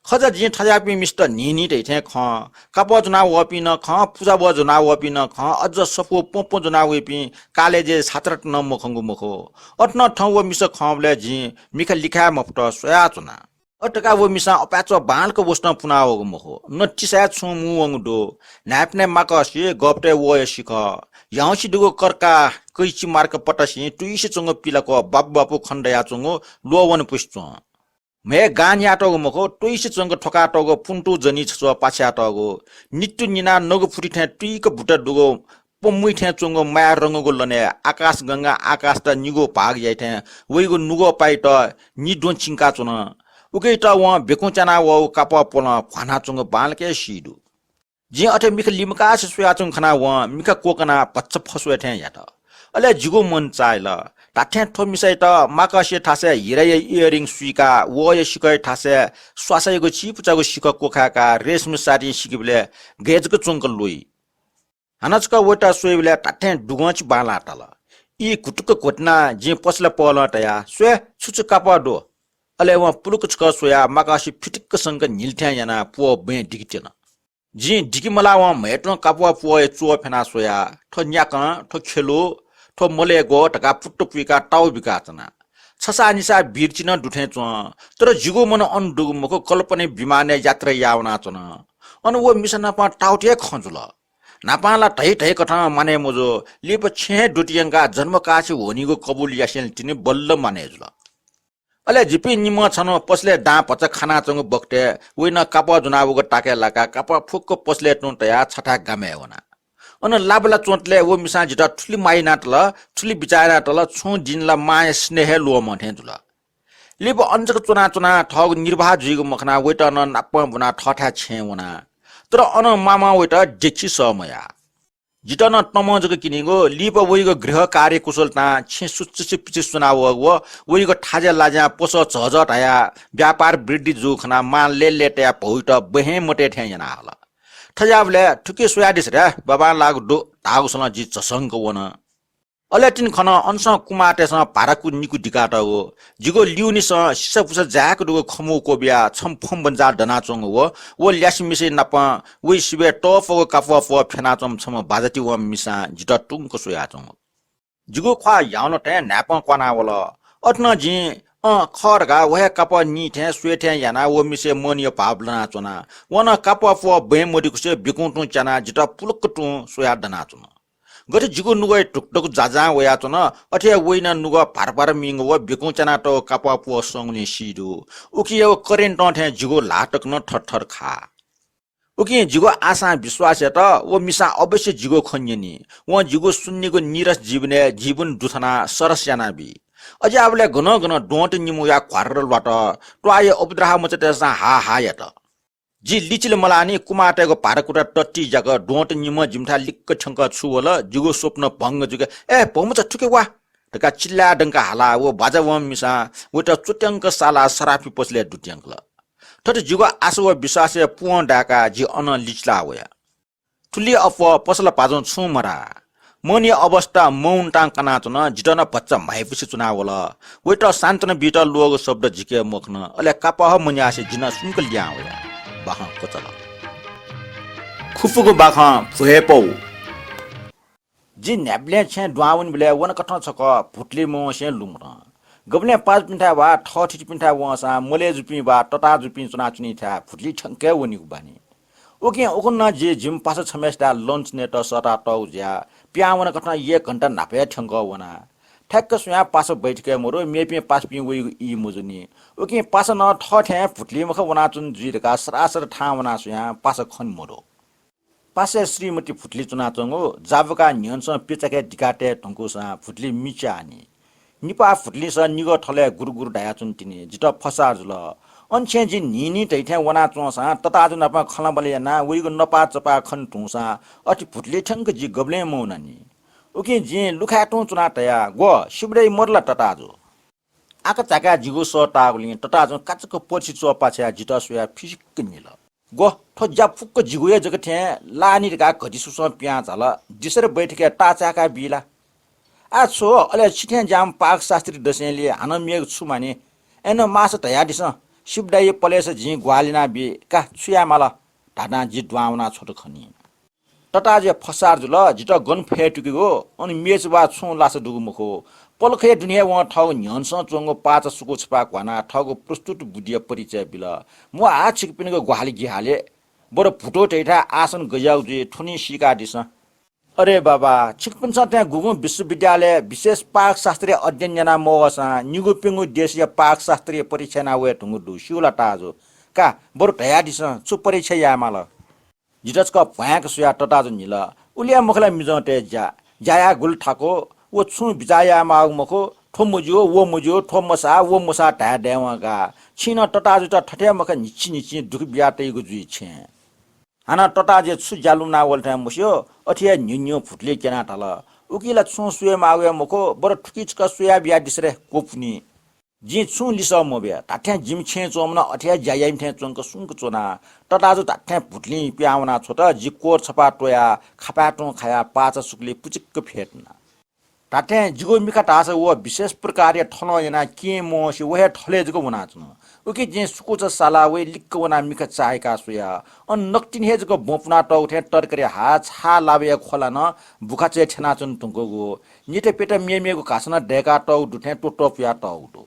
A: खजा जी ठजापि मिस्टर निनी दैथे ख कापा जना वपि न ख पूजा ब जना वपि न ख अझ सफो पोपो जना वपि काले जे छात्र न मखंगु मखो अट्न ठौ व मिस खबले जी मिख लिखा मफ्ट सोया चुना अटका वो मिसा अपाचो बालको वस्तु पुनावगो मखो नटिसा छु मु वंगडो नापने माकसी गप्टे वो सिख याउसी दुगो करका कैची मार्क पटसी टुइसी चंग पिलाको बाबु बाबु खण्डया चंग लोवन पुष्चो मे गान याटोगो मखो टुइसी चंग ठोकाटोगो पुन्टु जनी छ पाछ्याटोगो निट्टु निना नगो फुटिथे टुइक बुटा दुगो पमुइथे चंग माया रंगगो लने आकाश गंगा आकाश त निगो भाग याइथे वइगो नुगो पाइट नि डोन चिंका चुन उके त व बेको चना व कापा पोल फाना चंग बालके सिडु जी अथे मिख लिमका सुया चंग खना व मिख कोकना पच्च फसुए थे यात अले जिगो मन चाइल ताथे ठो मिसै त माकासे थासे हिरै इयरिङ सुइका व य सिकै थासे स्वासैगो चिपुचागो सिक कोखाका रेशम सारी सिकिबले गेजको चंग लुई हानचका वटा सुइबले ताथे डुगच बाला तल ई कुटुक कोटना जे पसले पल तया स्वे छुचु कापा दो अले व पुलुक छक सोया माकासी फिटिक संग निल्थ्या याना पो बे डिगिटेन जी डिगिमला व मेटन कापवा पो चो फेना सोया ठो न्याक ठो खेलो ठो मलेगो टका पुट्टु पिका टाउ बिकाचना छसा निसा बिरचिन दुठे चो तर जिगो मन अनडुग मको कल्पने विमाने यात्रा यावना चन अन वो मिसन पा टाउटे खजुल नापाला ठै ठै कथा माने मोजो लिप छे दुटियंगा जन्मकासी होनीगो कबुल यासेल तिने बल्ल माने जुल अले जिपि निम छन पसले डा पच खाना चंग बक्टे उइन कापा जुनाबुको टाके लाका कापा फुक्क पसले टुटया छठा गामे होना अन लाबला चोटले वो मिसा जिटा ठुली माइ नाटल ठुली बिचारा तल छु दिनला माय स्नेह लो मथे जुल लिब अञ्जक चुना चुना ठग निर्वाह जुइगो मखना वेट न नाप बुना ठठा छे वना तर अन मामा वेट जेछि समया जिटन तमजको किनेगो लिप वइगो गृह कार्य कुशलता छे सुच्च पिछ सुनाव वइगो ठाजे लाजा पोस झझट आया व्यापार वृद्धि जुखना मान ले लेट्या भुइट बहे मटे ठ्या याना हला ठजाबले ठुके सुयादिस रे बाबा लाग दो तागुसन जि चसंग वन अलेटिन खन अंश कुमाटेस पाराकु निकु डिकाटगो जिगो लिउनिस सिसपुस जाक दुगो खमु कोबिया छमफम बन्जा डना चंग वो ल्यास मिसे नप वे सिबे टफगो काफो फ फेना चम छम बाजती व मिसा जिट टुंक सोया चंग जिगो ख्वा याउन टे नाप क्वाना वल अट्न जि खरगा वहे कप नि थे स्वेथे याना वो मिसे मनियो पाबलना चना वन कप फ बे मोदिकुसे बिकुटु चना जिट पुलक टु सोया डना चुन गरे जिगो नुगय टुकटुक जाजा वया चन अथे वइना नुग पारपार मिंग व बेकु चना तो कापा पु संगने सिडु उकियो करेन्ट थे जिगो लाटक न ठठर खा उकि जिगो आशा विश्वास त वो मिसा अवश्य जिगो खन्यनी व जिगो सुन्नीको निरस जीवने जीवन दुथना सरस याना बि अझ आबले घन घन डोट निमु या क्वारलबाट टवाय उपद्रह मचते सा हा हा या त जी लिचिल मलानी कुमाटेको भाडाकुटा टट्टी जग डोट निम जिम्ठा लिक्क छङ्क छु होला जुगो स्वप्न भङ्ग जुगे ए पहुमच ठुके वा टका चिल्ला डङ्का हाला वो बाजा वम मिसा वटा चुट्याङ्क साला सराफी पसले दुट्याङ्क ल ठट जुगो आसु व विश्वास पुअ डाका जी अन लिचला वया ठुली अफ पसल पाजन छु मरा मनी अवस्था मौन टाङ कना चुन जिटन बच्चा माइपुसी चुना होला वेट शान्तन बिट लोग शब्द झिके मोख्न अले कापह मुन्यासे जिना सुनक ल्या वया बाह कोचल खुफुको बाख फुहेपौ जी न्याब्ले छे द्वाउन बिले वन कठन छक भुटले मो से लुम्र गबले 5 पिन्ठा वा 6 पिन्ठा वसा मले जुपी वा टटा जुपी चुना चुनी था भुटली ठंके वनी बानी ओके ओकन जे जिम पास छमेस्टा लन्च नेट सटा टौ ज्या प्यावन कठन 1 घण्टा नापे ठंग वना ठ्याक्क सुया पास बैठके मोरो मेपे पास पि वे इ मुजुनी ओके पास न ठठ्या भुटली मख वना चुन जुइरका सरासर ठा वना सुया पास खन मोरो पासे श्रीमती फुटली चुना चंगो जाबका न्यन्स पिचके डिकाटे ढंकुसा फुटली मिचानी निपा फुटली स निगो ठले गुरगुर ढाया चुन्टिनी जिट फसार जुल अनछे जि निनी तैथे वना चोसा तताजु नपा खलबले ना उइगो नपा चपा खन टुसा अति फुटली ठंक जि गबले मौनानी ओके जि लुखाटो चुना तया गो शिबडै मरला तताजु आका चाका जिगो स टागुली तताजु काचको पर्छि चोपा छया जिट सुया फिसिक निल गो ठज्जा फुक्क जिगुए जगथे लानी गा घडी सुस प्या झाल दिसर बैठके टाचाका बिला आ छो अले छिथे जाम पाक शास्त्री दसेले हान मेग छु माने एन मास तया दिस शिवडाई पलेस झि ग्वालिना बि का छुया माला ढाडा जि द्वाउना छोटो खनी टटाजे फसार जुल जिट गन फेटुकेको अनि मेचबा छु लास दुगु मुखो पलखे दुनिया व ठग न्यन्स चोंगो पाच सुको छपा क्वाना ठगो प्रस्तुत बुढिया परिचय बिल म आ छिकपिनको ग्वाली गिहाले बडो फुटो टैठा आसन गजाउ जे ठुनी सिका दिस अरे बाबा छिकपिन छ त्यहाँ गुगु विश्वविद्यालय विशेष पाक शास्त्रीय अध्ययन जना मोसा निगु पिंगु देशीय पाक शास्त्रीय परीक्षा ना वे ठुंगु दु शिउला टाजो का बडो टया दिस छु परीक्षा यामाल जिटस्क भयाक सुया टटाजो निल उलिया मुखला मिजटे जाया गुल ठाको वो छु बिजाया माग मखो ठोमुजो वो मुजो ठोमसा वो मुसा टा देवागा छिन टटाजु त ठठ्या मख निछि निछि दुख बियाटेगु जुइ छे हाना टटाजे छु जालुना वल्टा मुस्यो अठिया न्युन्यो फुटले केना टल उकिला छु सुए मागे मखो बर ठुकिचका सुया बिया दिसरे कोपनी जि छु लिस मोबे ताठ्या जिम छे चोमना अठिया जायाम थे चोंक सुंक चोना टटाजु ताठ्या फुटली प्याउना छोटा जि कोर छपा टोया खपाटो खाया पाचा सुकली पुचिक फेटना ताठ्या जिगो मिखा टास वो विशेष प्रकार ठलो जना के मोसी वहे ठले जको वना छु उकि जे सुकुच साला वे लिक्क वना मिखा चाहेका सुया अन नक्टिन हेजको बोपना टौथे टरकरे हा छा लाबे खोला न बुखा चे छना चुन तुंगो निटे पेटा मेमेको घासना डेका टौ दुथे टोटोपिया टौ दु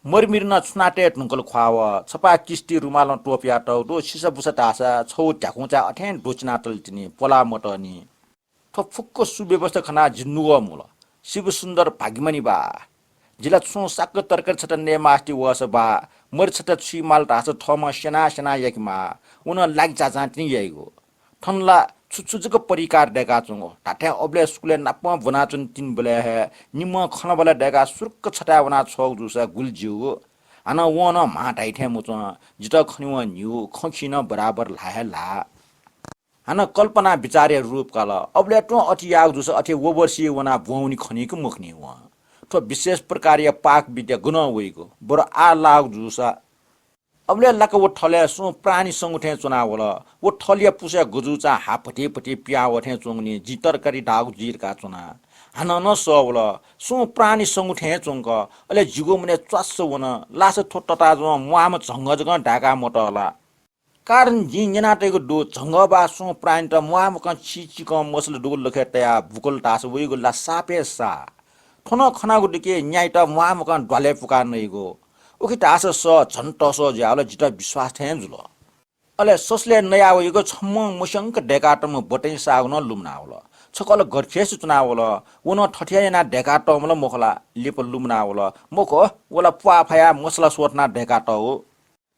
A: मरमिरना छुनाटे टुंकल ख्वाव छपा किस्ती रुमाल टोपिया टौ दु सिसा बुसा टासा छौ ट्याकुचा अथेन डोचना टल्टिनी पोला मटनी थो फुक्को सुव्यवस्था खना जिन्नुव मुल शिव सुन्दर भाग्यमणि बा जिला छु साक तरकर छट ने मास्टी वस बा मर छट छि माल टास थम सेना सेना यकमा उन लाग जा जाति यइगो ठनला छुछुजको परिकार डेगा चुङो टाठ्या अबले स्कुले नाप बना चुन तिन बले हे निम खन बले डेगा सुर्क छटा बना छौ जुसा गुलजिउ अन वन माटाइ थे मुच जित खनिव न्यु खखिन बराबर लाहेला हाना कल्पना विचारे रूप काल अबले टो अति याग जुस अति ओबरसी वना भौनी खनिको मुखनी व तो विशेष प्रकारीय पाक विद्या गुण वइको बरो आ लाग जुसा अबले लक वो ठले सु प्राणी संगठे चुना वला वो ठलिया पुसे गुजुचा हापटे पटे प्या वठे चुङनी जितर करी डाग जिर का चुना हाना न सवला सु प्राणी संगठे चुङक अले जिगो मने च्वास वन लास ठोटटा जो मुआम झंग जग ढाका मोटला कारण जिङनाटेको दो झंगबा सु प्राणी त मुआम क छिचिक मसल दो लखे तया भुकल टास वइगो ला सापे सा ठन खनागु दिके न्याय त मुआम क ढले पुकार नइगो उखि टास स झन्ट स ज्याल जित विश्वास थे जुल अले ससले नया वइगो छम्म मुशंक डेकाटम बटै सागन लुमनावल छकल गरखेस चुनावल उन ठठियाना डेकाटमल मोखला लिप लुमनावल मोखो वला पुआफया मसला सोटना डेकाट हो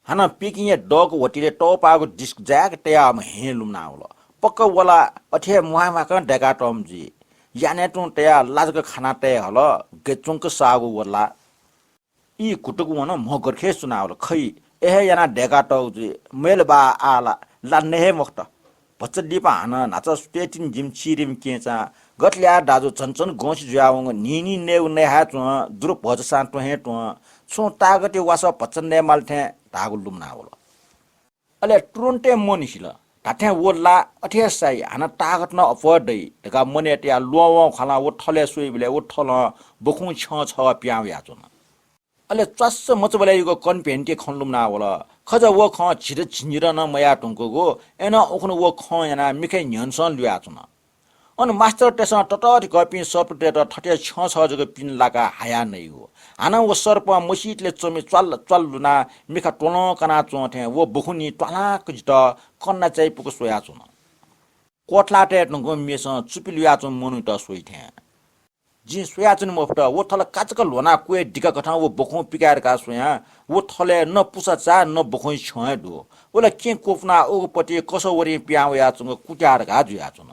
A: हाना पिकिए डग वटिले टपागो डिस्क ज्याक टेया हे लुमनावल पक्क वला अठे मुहामा क डेकाटम जी याने टु टेया लाजक खाना टे हल गेचुंक सागु वला ई कुटुक वन म गरखेस चुनावल खै एहे याना ढेका टाउजी मेलबा आला ला नेहे मक्त भच्चडीपा हान नाच स्टेटिन जिम चिरिम केचा गटल्या दाजु चनचन गोछ ज्यावङ निनी नेउ नेहा च दुरु भजसा टहे ट छु तागति वास भच्चन ने माल्थे धागु लुमना होला अले ट्रुन्टे मोनिसिल ताथे वोला अठेसाई हाना तागत न अफडै ढका मने ट्या लोव खला वो ठले सुइबले वो ठल बखु छ छ प्याउ याचुन अले चस्स मचबलाइको कन्पेन्टे खनलुमना होला खज वो ख छिर छिनिर न मया टुङ्को एन ओखन वो ख याना मिखे न्यनसन ल्युयाचुन अन मास्टर टेसन टटट कपि सपटेट ठटे छ छ जग पिन लाका हाया नै हो हाना वो सर्प मसिटले चमे चल चल लुना मिखा टोल कना चोथे वो बखुनी टलाक जित कन्ना चाहिँ पुको सोया चुन कोठलाटे टुङ्को मेस चुपिलुया चुन मनु त सोइथे जी सोया चुन मफ्ट वो थल काचक लोना कुए डिका कठा वो बखु पिकार का सोया वो थले न पुसा चा न बखु छय दो ओला के कोफना ओपटी कसो वरी प्याउ या चुन कुट्यार गा जुया चुन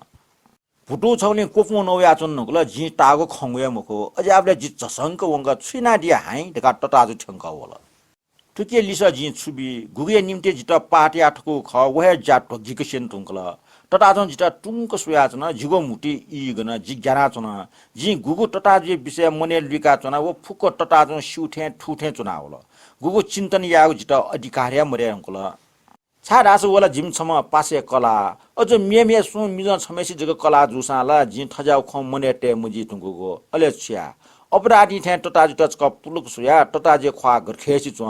A: फुटु छौले कोफु नौया चुन नगल जी टागो खंगुया मको अझै आफले जी चसंक वंग छुना दिया हाइ ढका टटाजु ठंक होला ठुके लिसा जी छुबी गुगे निम्ते जित पाटी आठको ख वहे जाट गिकसेन टुंकल टटाजु जित टुंक सुया चुन जिगो मुटी इ गन जिज्ञाना चुन जी गुगु टटाजु विषय मने लिका चुन वो फुको टटाजु सिउठे ठुठे चुना होला गुगु चिन्तन याउ जित अधिकार्य मरे अंकल छाडास वला जिम छम पासे कला अझ मेमे सु मिज छमेसी जग कला जुसाला जि ठजाउ ख मनेटे मुजी टुंगुगो अले छिया अपराधी थे टटाजु टच क पुलुक सुया टटाजे ख्वा गरखेसी च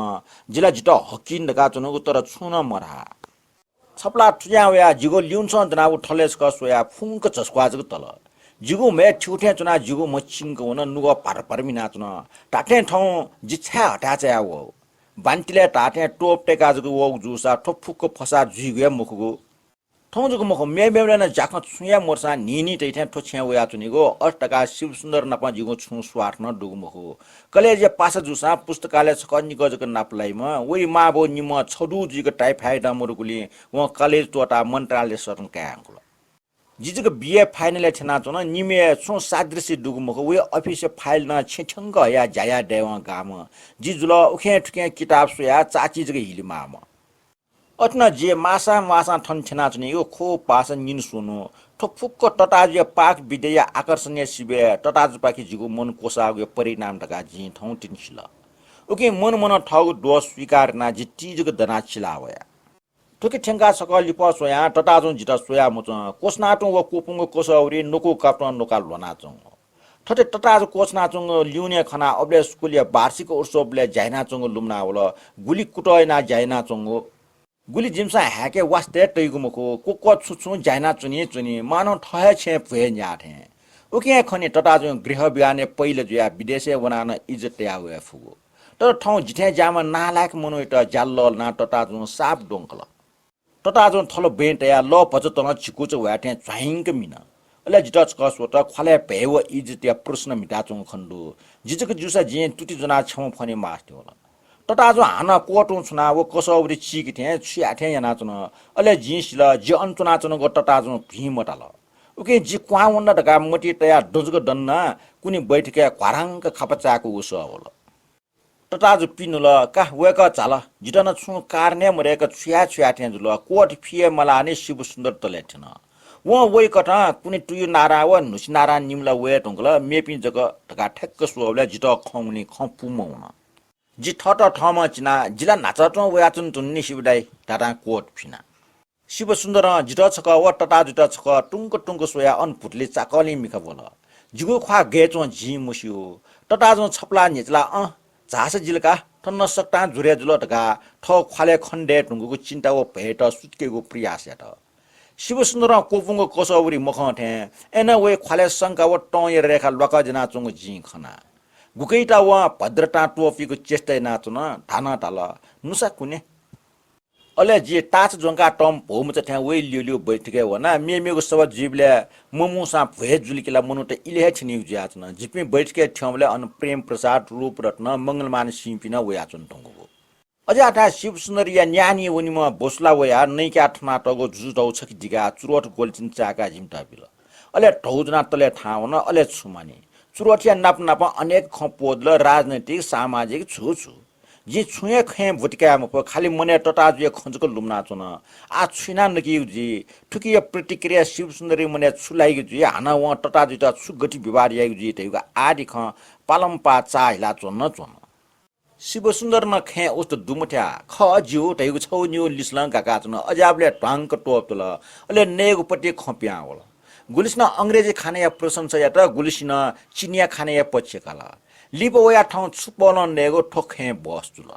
A: जिला जित हकिन दगा चुनुगु तर छुन मरा छपला ठुयावया जिगो ल्युन्छ दनाउ ठलेस क सोया फुंक चस्क्वा जग तल जिगु मे ठुठे चुना जिगु मचिंग वन नुगो पार परमिना चुन टाटे ठौ जिछा हटा च्या वो बान्टिले टाटे टोप टेका जगु वो जुसा ठोफुक फसा जुइगे मुखगु ठौ जगु मुख मेमेले न जाख छुया मोरसा निनी तैथे ठोछ्या वया चुनिगो अष्टका शिव सुन्दर नपा जिगु छु स्वार्थ न डुगु मुखगु कलेज पास जुसा पुस्तकालय छकनि गजक नापलाइमा वइ माबो निम छडु जिगु टाइफाइड मुरुगुली व कलेज टोटा मन्त्रालय सरन कायांगुल जिजक बीए फाइनल छना चुन निमे छु सादृश्य डुगु मुख वे अफिस फाइल न छेछंग या जाया देवा गाम जिजुल उखे ठुके किताब सुया चाची जग हिलिमाम अटन जे मासा ठन छना चुन यो खो पास निन सुनु ठफुक्क टटाज पाक विद्या आकर्षणीय शिबे टटाज पाकी जिगु मन कोसागु परिणाम ढका जि ठौ तिनसिल उके मन ठगु दोष स्वीकार ना जि तिजग दना छिलावया ठुके ठेंगा सकल लिप सोया टटाजु जिता सोया मुच कोसनाटु व कोपुंग कोसौरी नुकु काप्न नोका लोनाचु ठटे टटाजु कोसनाचु ल्युने खना अबले स्कुलिया वार्षिक उत्सवले जाइना चंग लुमना होला गुली कुटयना जाइना चंग गुली जिमसा हाके वास्ते तैगु मुको कोको छुछु जाइना चुनी मानव ठहे छे भए न्याथे उके खनि टटाजु गृह बियाने पहिले जुया विदेशे वनान इज्जत यावे फुगो तर ठौ जिथे जामा नालायक मनुइट जाल्ल ना टटाजु साप डोंकल टटाजु थलो बेन्ट या ल पच तन छिकुच वाटे च्वाइंक मिना अले जिटच कसवट खले भेव इज्जत या प्रश्न मिटाचु खण्डु जिजक जुसा जे तुति जना छम फने मास्ते होला टटाजु हाना कोटु छुना वो कसौरी चिक थे छियाथे याना चुन अले जिसिल जे अन्तुना चुन ग टटाजु भिमटाल उके जि क्वाउन दगा मोटी तया डजग दन्ना कुनी बैठके क्वारांक खपचाको उस होला टटाजु पिनुल का वेक चाल जिटन छु कारने मरेक छिया थे जुल कोट फिए मलाने शिव सुन्दर तले थिन वो वइ कथा कुनी टुयु नारा व नुस नारा निमला वे टंगल मेपि जग दगा ठेक्क सुवले जिट खौनी खपुमौन जि ठट ठम चिना जिला नाचट वयाचुन तुन्नी शिवदाई टाटा कोट फिना शिव सुन्दर जिट छक व टटा जिट छक टुंक सोया अनपुटले चाकली मिख बोल जिगु ख्वा गेचो जि मुसियो टटा जो छपला निचला झास जिलका ठन्न सक्ता जुरे जुल ढका ठ ख्वाले खण्डे टुंगुको चिन्ता व भेट सुत्केको प्रयास यात शिव सुन्दर कोपुंगो कसौरी मख थे एन वे ख्वाले शंका व टय रेखा लका जना चंग जि खना गुकैटा व भद्रता टोपीको चेष्टा नाचुन थाना टाल नुसा कुने अले जे टाच जोंका टम भोम छ थ्या वे लियो बैठके वना मेमेको सब जीवले ममुसा भे जुलिकेला मनुट इले छिनि ज्याचन जिपि बैठके थ्यामले अन प्रेम प्रसाद रूप रत्न मंगलमान सिंपिन वयाचन टंगो अझ आटा शिव सुन्दर या न्यानी वनिमा बोसला वया नैका ठनाटको जुजौ छकि दिगा चुरोट गोलचिन चाका जिमटा बिल अले ढौजना तले ठाउन अले छुमानी चुरोटिया नाप अनेक खपोदल राजनैतिक सामाजिक छु जी छुए खे भुटका मको खाली मने टटा जुए खंजको लुमना चुन आ छुना नकी जी ठुकी प्रतिक्रिया शिव सुन्दरी मने छुलाई जी हाना व टटा जुटा सुगठी बिवार याइ जी तेगा आदि ख पालम पा चा हिला चुन चुन शिव सुन्दर न खे उस्त दुमठ्या ख जिउ तेगु छौ न्यु लिसलं काका चुन अजाबले ढंग टोप तल अले नेगु पट्टी खप्या होला गुलिस्न अंग्रेजी खाने या प्रशंसा या त गुलिस्न चिनिया खाने या पछेकाला लिपो या ठाउँ छुपलन नेगो ठोखे बस जुल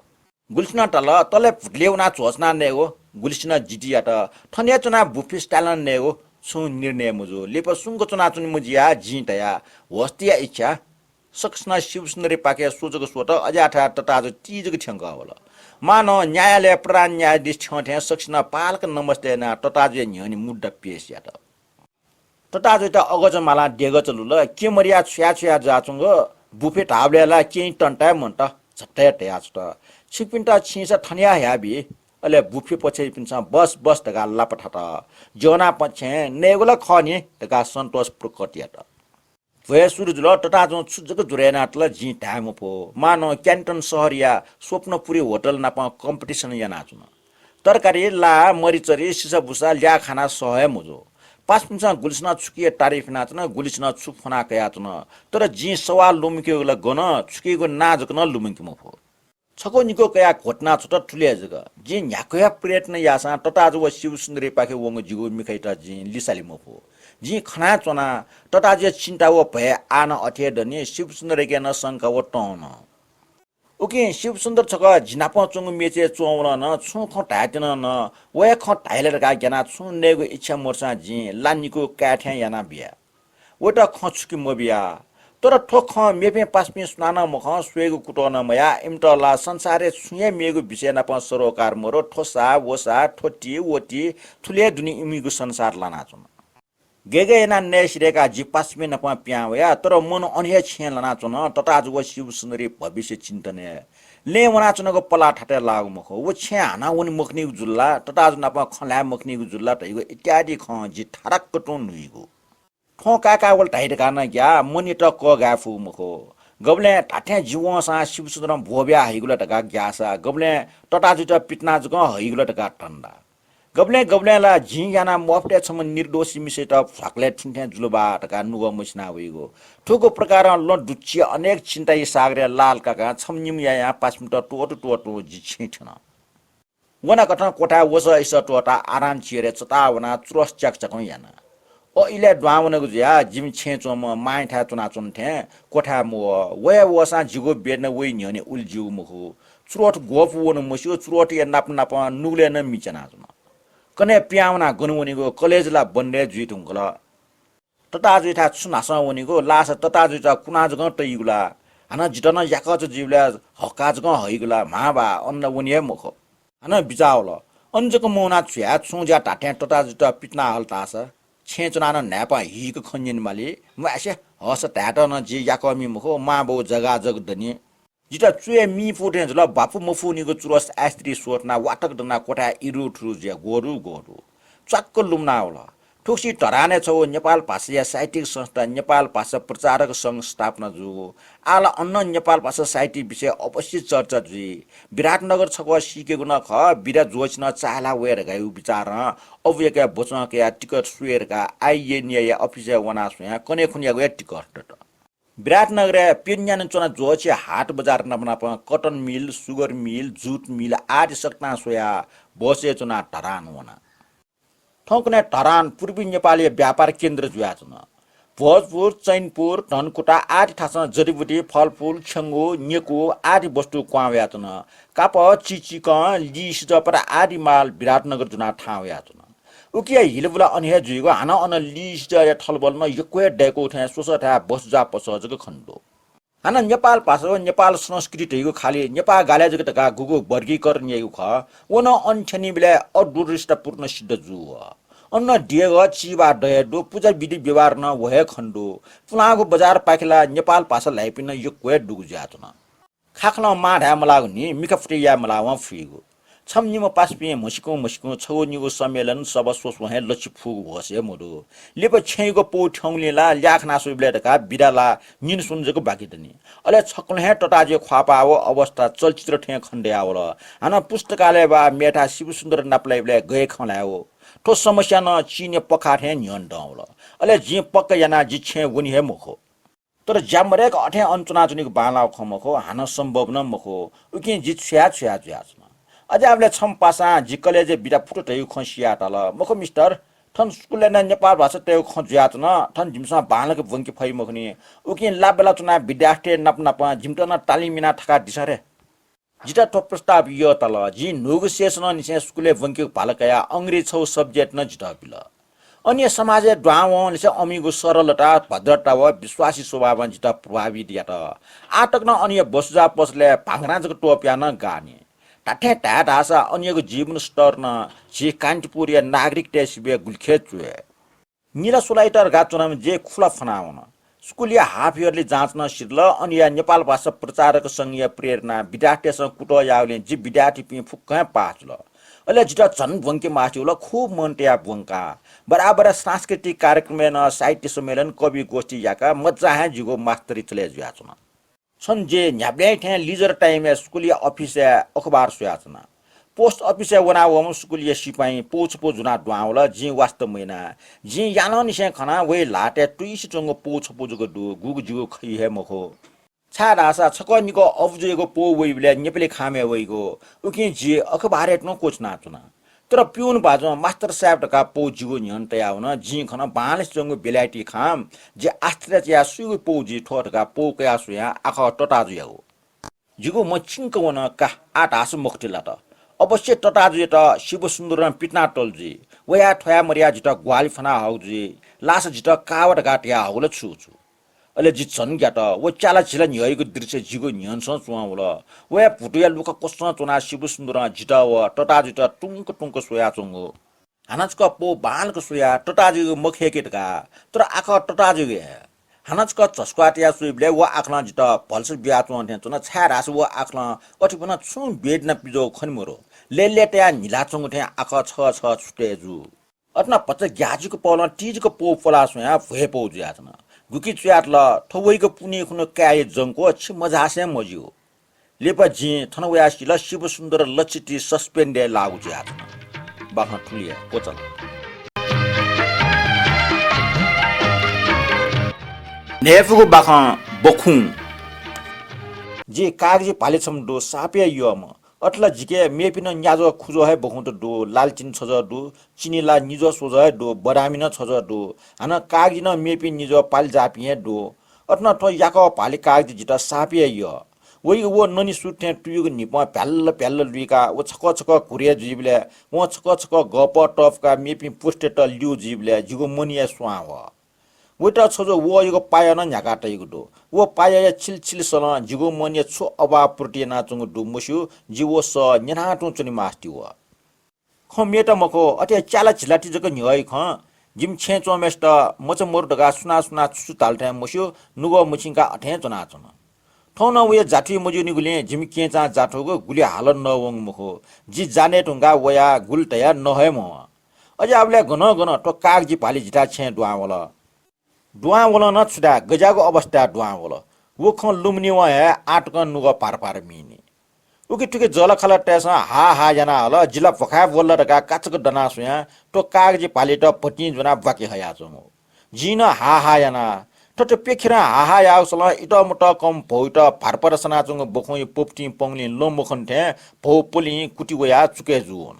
A: गुलिस्न टल तले लेउना चोसना नेगो गुलिस्न जिटिया त ठन्या चुना बुफे स्टाइलन नेगो छु निर्णय मुजु लिपो सुंगो चुना चुनि मुजिया जिटया वस्तिया इच्छा सक्सना शिव सुन्दरी पाके सोचको सोट अजाठा तताज तीजको ठ्याङ्क होला मानो न्यायालय प्रधान न्यायाधीश ठ्याउ सक्सना पालक नमस्ते ना तताज न्यनि मुद्दा पेश या त तताज त अगज माला डेग चलु ल के मरिया छ्या छ्या जाचुङ बुफे ढाबलेला के टन्टा मन्ट झट्टै ट्याच त छिपिन्टा छिसा ठन्या ह्याबी अले बुफे पछि पिन्छ बस बस तगा लापठा त जोना पछि नेगुला खनि तगा सन्तोष प्रकटिया त भए सुरु जुल टटा जो छुजको जुरेनाटला जी टाइम पो मानो क्यान्टन सहर या स्वप्नपुरी होटल नापा कम्पिटिसन या नाचुन तरकारी ला मरिचरी सिसा बुसा ल्या खाना सहे मुजो पाँच पिन्छ गुलिस्ना छुकिए तारिफ नाच्न गुलिस्ना छु फना कयाचुन तर जी सवाल लुम्क्यो ल गन छुकिएको नाजक न लुम्क्यो मफो छको निको कया घटना छुट ठुले जग जी न्याकया प्रयत्न यासा टटा जो शिव सुन्दरी पाखे वंग जिगो मिखैटा जी लिसाली मफो जी खना चना टटा जे चिन्ता वो भए आन अथे दनि शिव सुन्दरी के न शंका वो टन ओके शिव सुन्दर छक जिनाप चंग मेचे चौन न छु ख टाइटन न वे ख टाइलर का ज्ञाना छु नेगो इच्छा मोर्सा जी लानीको काठ्या याना बिया ओटा ख छुकी मबिया तर ठोख मेपे पासपे सुनाना मख स्वेगु कुटन मया इमटला संसारे छुए मेगु विषय न प सरोकार मरो ठोसा वसा ठोटी वटी थुले दुनी इमिगु संसार लाना चुन गेगे एना नेसिरेका जी पासपे न प प्यावया तर मन अनिहे छेन लाना चुन तताज व शिव सुन्दरी भविष्य चिन्तने ले वना चुनको पला ठाटे लागु मख वो छे हाना उनी मखनी जुल्ला तताज न प खला मखनी जुल्ला तइगो इत्यादि ख जी ठरक कटुन नुइगो ठो काका वल टाइट गाना क्या मनि त क गाफु मखो गबले ठाठे जीवसा शिव सुन्दर भोब्या हैगुला टका ग्यासा गबले टटा जुटा पिटना जुग हैगुला टका ठण्डा गबले गबलेला झि याना मफटे छम निर्दोषी मिसे त फ्लाकले ठिन्ठे जुलबा टका नुग मुसना होइगो ठोको प्रकार ल दुच्ची अनेक चिन्ता यी सागरे लाल काका छमनिम या 5 मिटर टोटो जी छिठन वना कठन कोठा वस इस टोटा आराम चिरे चता वना चुरस चक चक याना ओ इले द्वावनको ज्या जिम छेचोम माइठा चुना चुन्थे कोठा मो वे वसा जिगो बेन वे न्यने उलजिउ मुखु चुरोट गोप वन मसियो चुरोट या नाप नाप नुले न मिचना जुन कने प्याउना गनुवनिको कलेजला बन्ने जुइटुङल तता जुइठा सुनास वनिको लास तता जुइठा कुना जग तइगुला हन जिटन याकच जिउला हका जग हइगुला माबा अन्न वनिए मुखो हन बिचाउल अन्जको मौना छ्या छुज्या टाटे तता जुइठा पिटना हलतास छेचना न न्यापा हिक खन्जिन माली मासे हस टाट न जी याकमी मुखो माबो जगा जग दनि जिटा चुए मी फोटे जल बापु मफुनीको चुरस आस्त्री सोटना वाटक दना कोठा इरु ठुरु ज्या गोरु चक्क लुम्ना होला ठोक्सी टराने छौ नेपाल भाषा साहित्यिक संस्था नेपाल भाषा प्रचारक संघ स्थापना जु आला अन्न नेपाल भाषा साहित्य विषय अवश्य चर्चा जुई विराटनगर छको सिकेको न ख बिरा जोच्न चाला वेर गायु विचार अवयका बचके टिकट सुएरका आइएनए या अफिसियल वना सुया कने खुनियाको टिकट विराटनगर पेन्यान चना जोचे हाट बजार नपना कटन मिल सुगर मिल जुट मिल आदि सक्ना सोया बसे चना टरान वना ठोकने टरान पूर्वी नेपाली व्यापार केन्द्र जुया छन् भोजपुर चैनपुर धनकुटा आदि ठाउँमा जडीबुटी फलफूल छेङ्गो नेको आदि वस्तु क्वाव्या छन् काप चिचिक लिस जपर आदि माल विराटनगर जुना ठाउँ या छन् उकिया हिलबुला अनहे जुइगो हाना अन लिस ज ठलबल न यक्वे डेको ठ सोसठा बसजा पसजको खण्डो हाना नेपाल भाषा नेपाल संस्कृतिको खाली नेपाल गालेजको टका गुगु वर्गीकरण यगु ख वन अनछनी बिले अदुरिष्टपूर्ण सिद्ध जु अन्न डिएग चिबा डयडो पूजा विधि व्यवहार न वहे खण्डो पुलागो बजार पाखेला नेपाल भाषा लाइपिन यक्वे डुगु जातन खाखन मा ढा मलागु नि मिकफ्टिया मलावा फ्रीगो छम्निम पासपि मसिको छौनिगो सम्मेलन सब सोसो हे लछि फुग भसे मोडो लेप छेगो पो ठौलेला ल्याख नासु ब्लेडका बिराला निन सुनजको बाकी दनी अले छक्ल हे टटाजे ख्वापाओ अवस्था चलचित्र ठे खण्डे आवल हाना पुस्तकालय बा मेटा शिव सुन्दर नाप्लाई ब्ले गए खलायो ठो समस्या न चिने पखाठ हे न्यन डाउल अले जे पक्क याना जि छे वनि हे मुखो तर ज्यामरेक अठे अञ्चना जुनिक बालाउ खमखो हान सम्भव न मखो उकि जि छ्या छ्या ज्याच अझ आफूले छम पासा झिक्कले जे बिरा फुटो टयु खसिया तल मखो मिस्टर ठन स्कुलले न नेपाल भाषा टयु खज्यात न ठन जिमसा बालक वंकी फै मखनी उकि लाबेला चुना विद्यार्थी नप नप जिमटन तालिमिना ठका दिसरे जिटा तो प्रस्ताव यो तल जि नेगोसिएसन निसे स्कुलले वंकी पालकया अंग्रेज छौ सब्जेक्ट न जिटा बिल अन्य समाज ड्वाव निसे अमिगो सरलता भद्रता व विश्वासी स्वभाव जिटा प्रभावित या त आटक न अन्य बसुजा पसले भाङराजको टोप्या न गाने टाठे टाट आशा अन्यको जीवन स्तर न जे कान्तिपुरिया नागरिक टेसिबे गुलखेत जुए निरा सुलाइटर गाचुनाम जे खुला फनाउन स्कुलिया हाफ इयरली जाँच्न सिर्ल अन्य नेपाल भाषा प्रचारक संघीय प्रेरणा विद्यार्थीसँग कुटो याउले जी विद्यार्थी पि फुक्क पाचल अहिले जिटा झन् वंके मास्टिउल खूब मनटिया वंका बराबर सांस्कृतिक कार्यक्रम न साहित्य सम्मेलन कवि गोष्ठी याका मजा है जिगो मास्तरी चले जुयाचुना छन् जे न्याब्याइ ठ्या लिजर टाइम स्कुलिया अफिस अखबार सुयाचना पोस्ट अफिस वनावम स्कुलिया सिपाही पोछपो जुना ड्वाउल जी वास्तव मैना जी यान निसे खना वे लाटे टुइस चंगो पोछपो जुगो दु गुगु जुगो खइ हे मखो छा रासा छकनिको अफजुगो पो वेबले नेपले खामे वेगो उकि जी अखबार एट्नो कोचना चुना तर पिउन बाजो मास्टर साहेब ढका पो जिगो न्यन तया हुन जी खन बालिस जंगो बेलाइटी खाम जे आस्ट्रेच या सुगु पो जी ठोटका पो कया सुया आख टटाजु यागो जिगो म चिंक वन का आट आस मुक्तिला त अवश्य टटाजु त शिव सुन्दर पिटना टल जी वया ठया मरिया जिटा ग्वाली फना हौ जी लास जिटा कावट गाटिया हौल छु अहिले जि छन् क्या त वो चाला छिला न्ययको दृश्य जिगो न्यनस चुवाउल वया फुटुया लुका कस्तो चुना शिव सुन्दर जिटा व टटाजु त टुंक सोया चुंगो हानाचका पो बालको सोया टटाजु मखेकेटका तर आख टटाजु गे हानाचका चस्क्वाटिया सुइबले व आखला जिटा भल्स बिया चुन चुना छारास व आखला अठि बना छु बेड न पिजो खनिमरो लेलेट्या निला चुंग थे आख छ छ छुटेजु अतना पच ग्याजुको पौला टीजको पो फला सोया भए पो ज्यातना गुकी च्याटल ठवैको पुने खुनो काय जंको छि मजासे मजियो लेपा जी थनवया सिल शिव सुन्दर लचिटी सस्पेन्डे लागु ज्यात बाखन ठुलिया कोचल नेफुको बाखन बखु जे कागजी पाले छम दो सापे यम अट्ला जिके मेपिन न्याजो खुजो है बखु त दो लालचिन छज दो चिनिला निजो सोज है दो बरामिन छज दो हाना कागजी न मेपि निजो पाल जापिए दो अट्ना ठो याको पाले कागजी जिता सापे य वही वो ननी सुटे टुयुग निप प्याल्ल लुइका वो छक कुरिया जीवले वो छक गप टफका मेपि पोस्टेट लिउ जीवले जिगो मनिया स्वाव वटा छजो वो यो पाया न न्याकाटा यो दो वो पाया छिल सन जिगो मनिया छु अबा प्रोटिना चंग दु मुसु जिवो स न्याटो चुनि मास्ति व ख मेटा मको अटे चाला छिलाटी जको न्यय ख जिम छे चोमेस्ट मच मोर डगा सुना छु तालठा मुसु नुगो मुचिंका अठे चना चन ठौन वे जाठी मुजु निगुले जिम केचा जाठोगो गुले हाल नवंग मुखो जि जाने टुंगा वया गुलटया नहे म अझ आबले गन तो कागजी पाली जिता छे दुआवला दुआवला न छुदा गजाको अवस्था दुआवला वो ख लुमनी व है आटक नुगो पार मिनी उके ठुके जल खला टेस हा जना हल जिला फखा बोल्ला डका काचको डना सुया तो कागजी पाली त पटी जना बाकी हया चमो जिन हा जना टट पेखिरा हा याउसल इट मुट कम भौट फारपर सनाचुङ बखोइ पोप्टी पंगली लोमखन थे भौ पुली कुटी वया चुके जुन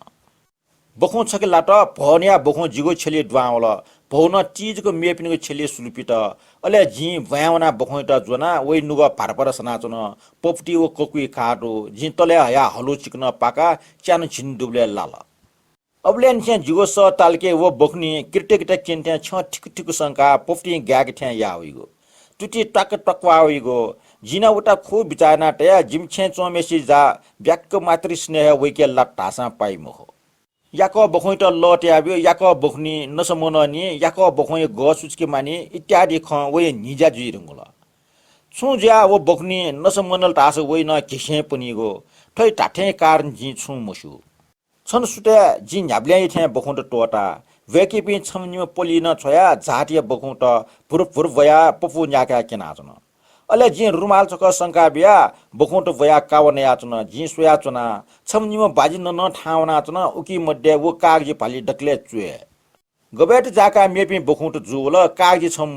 A: बखो छके लाट भनिया बखो जिगो छली दुआवल भौन चीजको मेपिनको छली सुलपिट अले जी भयावना बखोइट जोना वइ नुग फारपर सनाचुन पोप्टी व कोकुइ काटो जी तले हया हलो चिकन पाका च्यान छिन्दुबले लाल अबलेन छ जिगो स तालके वो बखनी किर्टे केन्टे छ ठिक संका पोफ्टी ग्याग थे याविगो टुटी टक टकवाविगो जिना उटा खो बिचारना टया जिम छे चोमेसी जा ब्याक मातृ स्नेह वइके लट्टासा पाइमो याको बखोइ त लट याबियो याको बखनी नसमननी याको बखोइ गसुचके मानी इत्यादि ख वइ निजा जुइरंगला छु ज्या वो बखनी नसमनल टास वइ न केसे पनिगो ठै टाठे कारण जी छु मुसु छन सुटे जी न्याब्ल्याइ थे बखुंट टोटा वेके पि छमनिम पोलिन छोया झाटिया बखुंट पुर पुर वया पपु न्याका केनाचन अले जी रुमाल चक शंका बिया बखुंट वया कावने आचन जी सोया चना छमनिम बाजी न ठाउना चन उकी मध्ये वो कागजी पाली डकले चुए गबेट जाका मेपि बखुंट जुल कागजी छम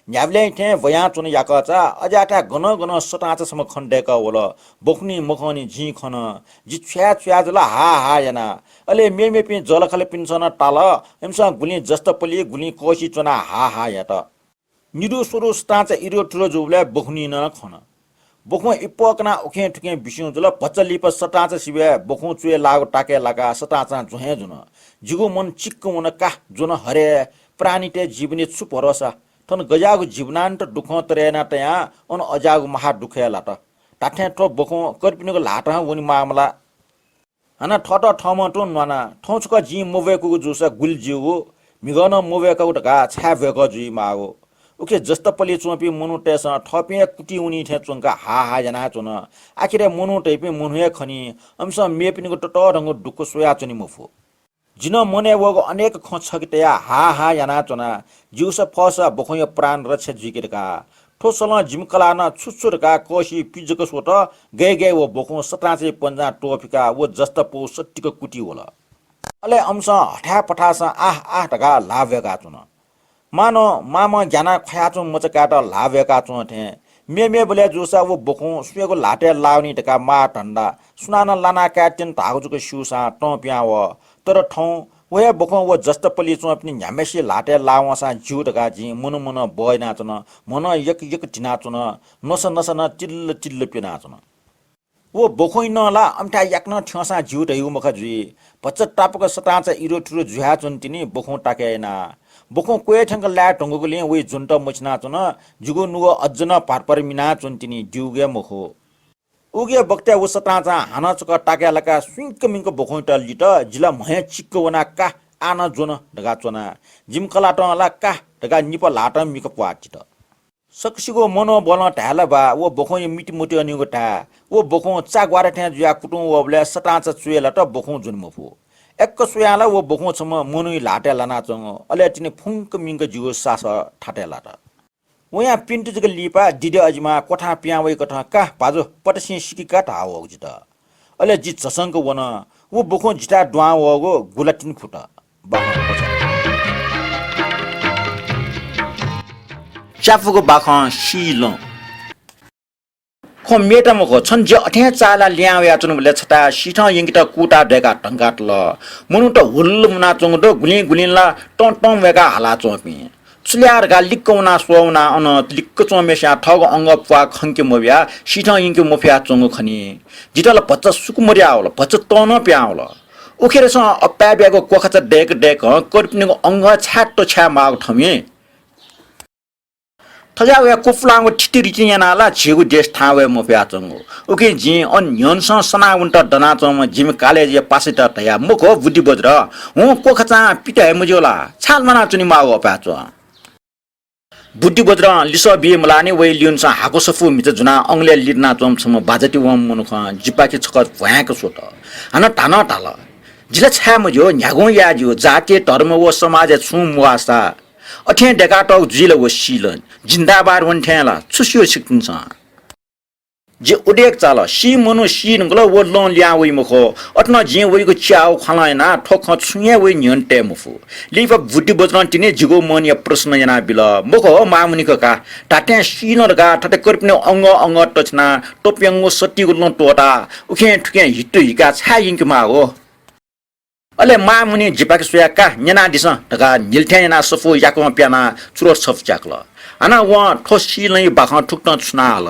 A: न्याब्ल्याइ थे वया चुन याकचा अजाटा गन गन सटाचा सम खण्डेक वल बखनी मखनी जी खन जी छ्या छ्या जला हा हा याना अले मेपि जलखले पिन्छन टाल एमसा गुली जस्त पली गुली कोशी चुना हा हा यात निरु सुरु स्टाचा इरो ठुलो जुले बखनी न खन बखु इपकना उखे ठुके बिस्यु जुल पचलिप सटाचा सिबे बखु चुए लाग टाके लगा सटाचा जुहे जुन जिगु मन चिक्क मन का जुन हरे प्राणीटे जीवनी छु भरोसा थन गजागु जीवनान्त दुख तरेना तया अन अजागु महा दुखे लाट टाठे ठो बखु करपिनको लाटा वनि मामला हना ठट ठम टु नना ठौचक जी मोवेको जुसा गुल जिउ मिगन मोवेको टका छ्यावेको जुइ मागो उके जस्त पली चोपी मुनु टेस ठपे कुटी उनी थे चुंका हा हा जना चुन आखिरे मुनु टेपी मुनुए खनी अंश मेपिनको टट रंगो दुख सोया चुनी मुफु जिन मने वगो अनेक खछकितया हा हा याना चुना जिउस फस बखय प्राण रक्ष जिकिरका ठोसल जिमकला न छुछुरका कोशी पिजको सोट गे गे वो बखो सत्राचे पंजा टोपिका वो जस्त पो सट्टिको कुटी होला अले अंश हठा पठास आह आह टका लाभेका चुन मानो मामा ज्ञाना खयाचो मचकाट लाभेका चुन थे मे बोले जोसा वो बखो सुएको लाटे लाउनी टका मा ठण्डा सुनाना लाना क्याटेन तागुजुको सुसा टोप्या व तर ठौ वया बखो वो जस्त पली चो पनि न्यामेसी लाटे लावसा जिउ टका जी मुनु मुनु बय नाचन मन यक यक टिना चुन नस नस न चिल्ल चिल्ल पिना चुन वो बखोइ नला अम्ठा याक्न ठ्यसा जिउ टयु मख जुइ पच्चत टापक सताचा इरो ठुरो जुहा चुन तिनी बखो टाकेना बखो कोए ठंग ला टंगको लिए वे जुन्ट मचना चुन जुगु नुगो अज्जन पारपर मिना चुन तिनी दिउगे मखो उगे बक्ते वो सताचा हाना चक टाके लका स्विंक मिंक बखो टल जित जिला महे चिक्क वना का आना जोन ढगा चुना जिम कला टला का ढगा निप लाट मिक पाचित सक्सिगो मनो बोल ढाला बा वो बखो मिटी मोटी अनिगो टा वो बखो चागवार ठ्या जुया कुटु वबले सताचा चुएला त बखो जुन मफु एक सुयाला वो बखो छम मनुइ लाटे लाना चंग अले तिने फुंक मिंग जिउ सास ठाटेला त वया पिन्टु जग लिपा दिदे अजमा कोठा प्यावै कथा का पाजो पटसी सिकी का थाओ जित अले जि जसंग वन वो बखो जिता द्वा वगो गुलाटिन फुट बाख चाफुको बाख शिलो खो मेटामको छन् जे अठे चाला ल्याया चुन बले छटा सिठा यंगिटा कुटा ढेका ढंगाट ल मुनु त हुल्ल मुना चंग दो गुली गुलिला टं टं वेका हाला चोपी सुल्यार गा लिक्कौना सोौना अन लिक्क चोमेस्या ठग अंग पुवा खंके मोब्या सिठा यंके मोफ्या चंग खनी जिटल पच्च सुकुमरिया होला पच्च तन प्याउला उखेर स अप्याब्याको कोखच डेक डेक करपिनेको अंग छाट्टो छ्या माग ठमी थजावे कुफलांगो ठिटिरिचि यानाला छिगु देश थावे मोफ्या चंगो ओके जी अन न्यनस सना उन्ट दना चम जिम कालेज पासित तया मुखो बुद्धि बज्र हु कोखचा पिटाय मुजोला छाल मना चुनि मागो प्याचो बुद्धि बज्र लिस बि मलानी वे लियनस हाको सफु मिच जुना अंगले लिरना चम छम बाजति वम मुनुख जिपाके छक भयाक सोत हन टाना टाल जिला छ्या मुजो न्यागो याजो जातीय धर्म व समाज छु मुआसा अठे डेकाटो जिले वो शिलन जिंदाबाद वन ठेला छुसियो सिक्छ जे उडेक चाल सी मनु सीन गलो वो लोन ल्या वइ मखो अटन जे वइको च्याउ खलाइना ठोख छुये वइ न्यन्टे मफु लिफ बुद्धि बजन तिने जिगो मन या प्रश्न जना बिल मखो मामुनिको का टाटे सीनर गा ठटे करपिने अंग अंग टचना टोप्यंगो सट्टी गुल्न टोटा उखे ठुके हिट्टु हिका छाइंक मागो अले मामुनि जिपाक सुयाका न्यना दिस ढका निल्थेना सफो याको प्याना चुरो छफ चाक्ल अना व ठोसी नै बाख ठुक्न छुनाल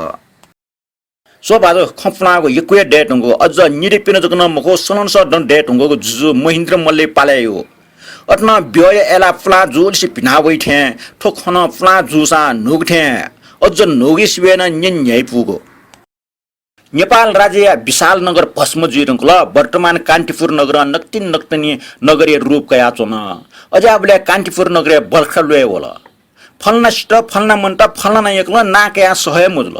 A: सो बाजो खपनाको यक्वे डेटंगो अझ निरिपिन जकन मको सननस डन डेटंगो जुजु महेन्द्र मल्ले पालेयो अटना ब्यय एला फ्ला जुलसी पिनावै थे ठोखन फ्ला जुसा नुगथे अझ नोगिसवेन न्यन्यै पुगो नेपाल राज्य विशाल नगर भस्म जुइरंकल वर्तमान कान्तिपुर नगर नक्तिनी नगरीय रूप कया चोन अझाबले कान्तिपुर नगरीय बल्खलुए होला फल्ना सिट फल्ना मन्ट फल्ना एकल नाक्या सहे मुजल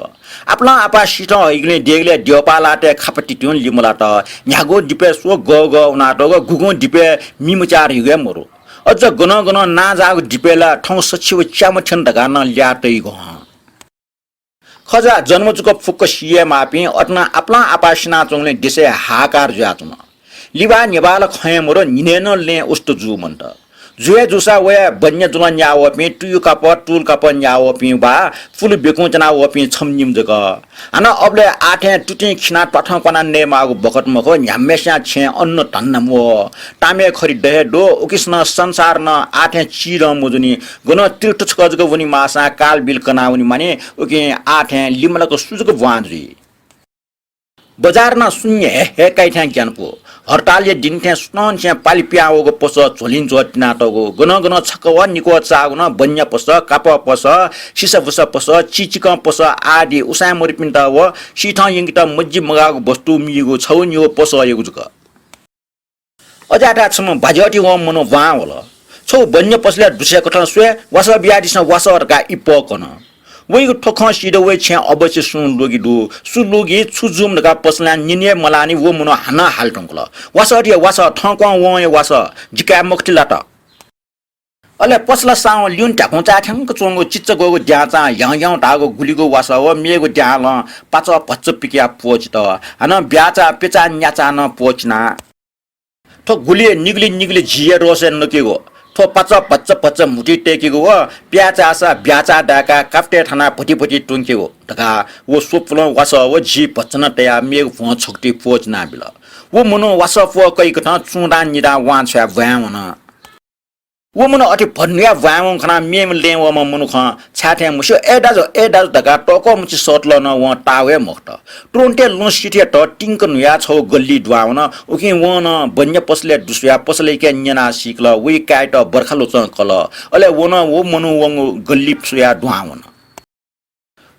A: आपला आपा सिट इग्ले देगले दियोपालाटे खापटी ट्युन लिमुलाट न्यागो डिपे सो ग ग उनाटो गुगो डिपे मिमुचार युगे मरो अझ गन गन ना जागो डिपेला ठौ सचिव च्यामठन ढगा न ल्याटै ग खजा जन्मचुक फुक्क सिए मापी अटना आपला आपा सिना चोंगले दिसे हाकार ज्याचुन लिबा नेबाल खयमरो निनेन ले उस्त जु मन्ट जुए जुसा वे बन्य जुलन या वपि टुयु कप टुल कप या वपि बा फुल बेकु जना वपि छमनिम जग अन अबले आठे टुटि खिना पठ पना ने मागु बकट मखो न्यामेस्या छे अन्न तन्नमो तामे खरि दहे दो उकिस्न संसार न आठे चिर मुजुनी गन तीर्थ छक जग वनि मासा काल बिल कनाउनी माने उके आठे लिमलको सुजक वान्जी बजार न शून्य हे काइठ्या ज्ञानको हरतालले दिन्थे स्नन छे पाली प्याओगो पस झोलिन जोटिना तगो गन गन छकवा निको चागुन बन्य पस काप पस सिस फुस पस चिचिक पस आदि उसा मरिपिन्त व सिठ यंगित मज्जि मगागो वस्तु मिगो छौ नियो पस यगु जुक अजाटा छम बाजटी व मनो वा होला छौ बन्य पसले दुसे कठन स्वे वस बियादिस वसरका इपकन वही ठोख सिद वे छे अवश्य सुन लोगी दु सु लोगी छुजुम नका पसला निने मलानी वो मुनो हाना हालटंकल वासरिया वास ठक व वास जिका मक्तिलाट अले पसला साउ ल्युन टाको चाठंक चोंगो चिच्च गगो ज्याचा यां टागो गुलीगो वास व मेगो ज्याल पाच पच्च पिकिया पोचत हन ब्याचा पेचा न्याचा न पोचना ठो गुली निगली जिए रोसे नकेगो थो पच्च मुठी टेकेको हो प्याचा ब्याचा डाका काफ्टे थाना भुटी टुङ्केको ढका वो सोप्लो वास वो जी पच्चन तया मेग फो छोक्टी पोच ना बिल वो मुनो वास फो कै कथा चुडा निदा वान छ्या व्यावन वो मुनो अति भन्या व्यावन खना मेम ले व मुनो ख छाथे मुसो एडाज ढका टको मुछि सटल न व टावे मक्त ट्रोन्टे लुसिथे ट टिंक नुया छौ गल्ली द्वावन उकि व न बन्य पसले दुस्या पसले के न्यना सिक्ल वी काट बर्खालो चंकल अले वो न वो मुनो व गल्ली सुया द्वावन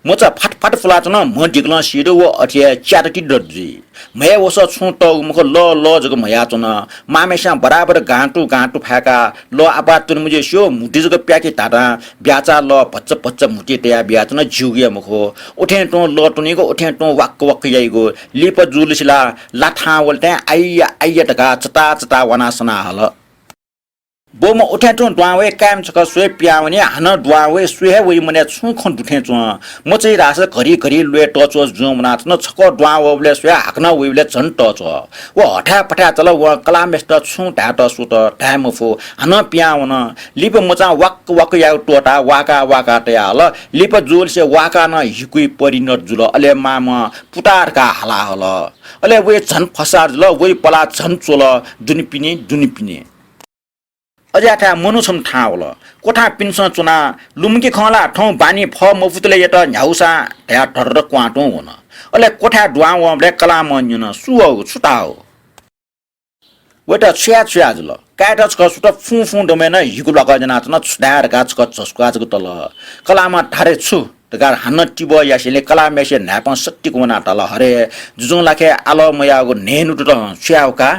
A: मोचा फटफट फुलाचन म डिग्ल सिडो व अठिया च्याटटी दर्जी मय वस छु त मुख ल जग मया चन मामेसा बराबर गाँटु फाका ल आपा तुन मुजे सो मुटी जग प्याके ताटा ब्याचा ल पच्च मुटी तया ब्याचन जुगे मुखो उठे टो ल टुनीको उठे टो वक्क याइगो लिप जुलसिला लाठा वलते आइया टका चता वनासना हल बोम उठे टो द्वावे काम छक स्वे प्यावने हन द्वावे स्वे वइ मने छु खन दुखे च म चाहिँ रास घरी लुए टच जुम नाच न छक द्वावले स्वे हाक्न वइले झन टच व हठा पठा चल व कलामेस्ट छु ढाट सुत टाइम फो हन प्यावन लिप मचा वक्क या टोटा वाका तया हल लिप जोल से वाका न हिकुइ परिणत जुल अले माम पुटारका हला हल अले वे झन फसार जुल वइ पला झन चोल दुनिपिने अजाठा मनुछम ठाउल कोठा पिन्स चुना लुम्की खला ठौ बानी फ मफुतले यत न्याउसा त्या ठर क्वाटो हुन अले कोठा दुआव ब्ले कला मन्युन सुओ छुटाओ वटा छ्या जुल काटच क सुट फु डमेन हिगु लगा जना न छुडार गाछ क छस्काज ग तल कलामा ठारे छु तगार हन टिब यासेले कला मेसे नाप सट्टिको ना तल हरे जुजु लाखे आलो मयागो नेनु त छ्याउका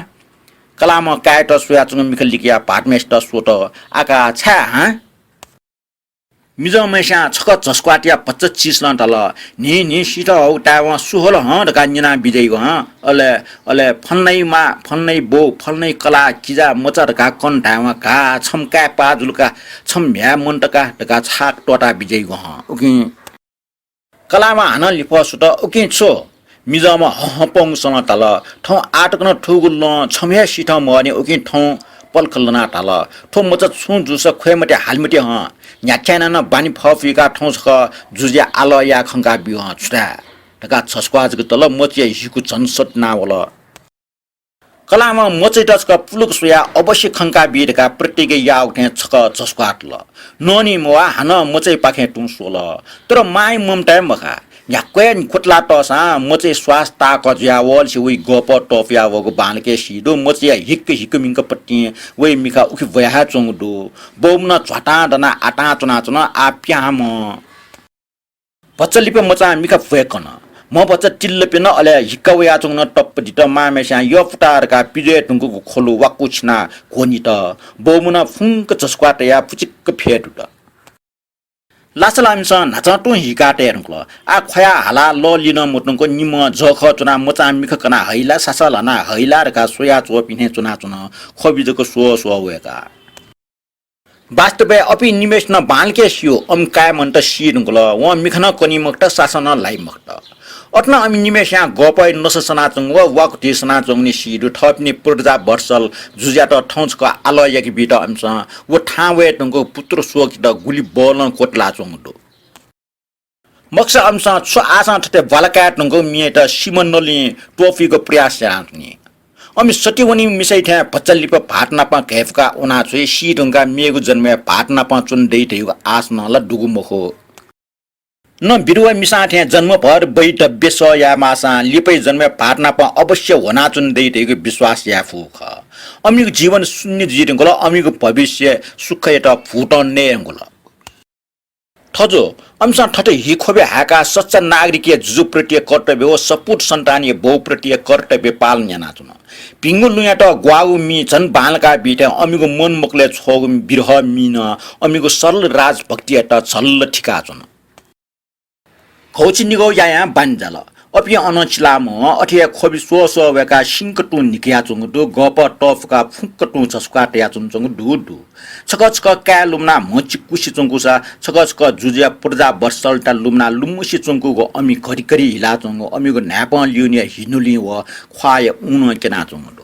A: कलाम काट सुयाचुङ मिखलिकिया पाटमेस्ट सोट आका छा ह मिजो मेसा छक झस्क्वाटिया 25 लन तल नि सिट हौ टाव सुहोल ह ढका निना बिदै ग ह अले फन्नै बो फन्नै कला किजा मचर का कन टाव का छमका पाजुलका छम भ्या मन्तका ढका छाक टोटा बिदै ग ह उकि कलामा हन लिप सुट उकि छो मिजमा हपङ सन तल ठौ आटकन ठुगुल छमे सिठ मने उकि ठौ पलखलना तल ठौ मच छु जुस खोयमटे हालमटे ह न्याख्याना न बानी फफिका ठौ छ जुजे आल या खंका बिउ छुटा ढका छस्क्वाज ग तल मचे हिकु झनसट नावल कलामा मचे टचक पुलुक सुया अवश्य खंका बिडका प्रत्येक या उठे छक छस्क्वाट ल नोनी मोवा हन मचे पाखे टु सोल तर माई ममटा मखा याक्वेन खुटला टसा मचे स्वास्थ्य कज्या वल छि वे गप टफिया वगो बानके सिदो मचे हिक मिंक पट्टी वे मिखा उखि वया चंगदो बोमना झटा दना आटा चुना आप्याम पचलिप मचा मिखा फेकन म बच्चा टिल्लपिन अले हिकवया चंगन टप दित मामेसा यो फुटारका पिजे टुंगु खोलु वाकु छिना कोनी त बोमना फुंक चस्क्वाटया पुचिक फेटु त लासल हामीसँग नाचटु हिकाटे हेर्नुको आ खया हाला ल लिन मुट्नुको निम जख चुना मचा मिख कना हैला सासल हना हैला रका सोया चो पिने चुना चुन खबिजको सो सो वेका वास्तवै अपि निमेष न बालके सियो अम काय मन्ट सिनुको ल व मिखन कनि मक्त शासन लाई मक्त अट्न अमि निमेष यहाँ गपै नससना चंग व वाक टिसना चंगनि सिरु थपनि पुर्जा वर्षल जुज्याट ठौचको आलयकी बिट अम्स व ठावे तंगको पुत्र सोकित गुली बोलन कोटला चंगदो मक्स अम्स छ आसा ठते बलकाट तंगको मिएट सिमनली टोफीको प्रयास राख्ने अमि सटिवनी मिसै थे पचलिप भाटनापा घेफका उना छुइ सिडुंगा मेगु जन्मे भाटनापा चुन दैथेको आसन ल डुगु मखो न बिरुवा मिसा थे जन्म भर बैठ बेस या मासा लिपै जन्मे भाटनापा अवश्य होना चुन दैथेको विश्वास या फुख अमिको जीवन शून्य जिरंगल अमिको भविष्य सुख एटा फुटन्ने अंगल थजो अम्सा ठटे हिखोबे हाका सच्चा नागरिकीय जुजुप्रतीय कर्तव्य हो सपुट सन्तानीय बहुप्रतीय कर्तव्य पालन याना चुन पिंगु लुयाट ग्वाउ मी झन बालका बिटे अमिको मन मुकले छोगु बिरह मिन अमिको सरल राजभक्ति एटा छल्ल ठिका चुन खौची निगौ याया बान्जल अपि अनचिलाम अठिया खोबि सोसो वेका सिंकटु निकिया चुङदु गप टफका फुक्कटु छस्का ट्या चुङचुङ दुदु छकछक का लुमना मचि कुसी चुङकुसा छकछक जुजिया पुर्जा वर्षलटा लुमना लुमुसी चुङकुको अमि करिकरी हिला चुङ अमिको न्याप लिउनिया हिनुली व ख्वाय उन केना चुङदु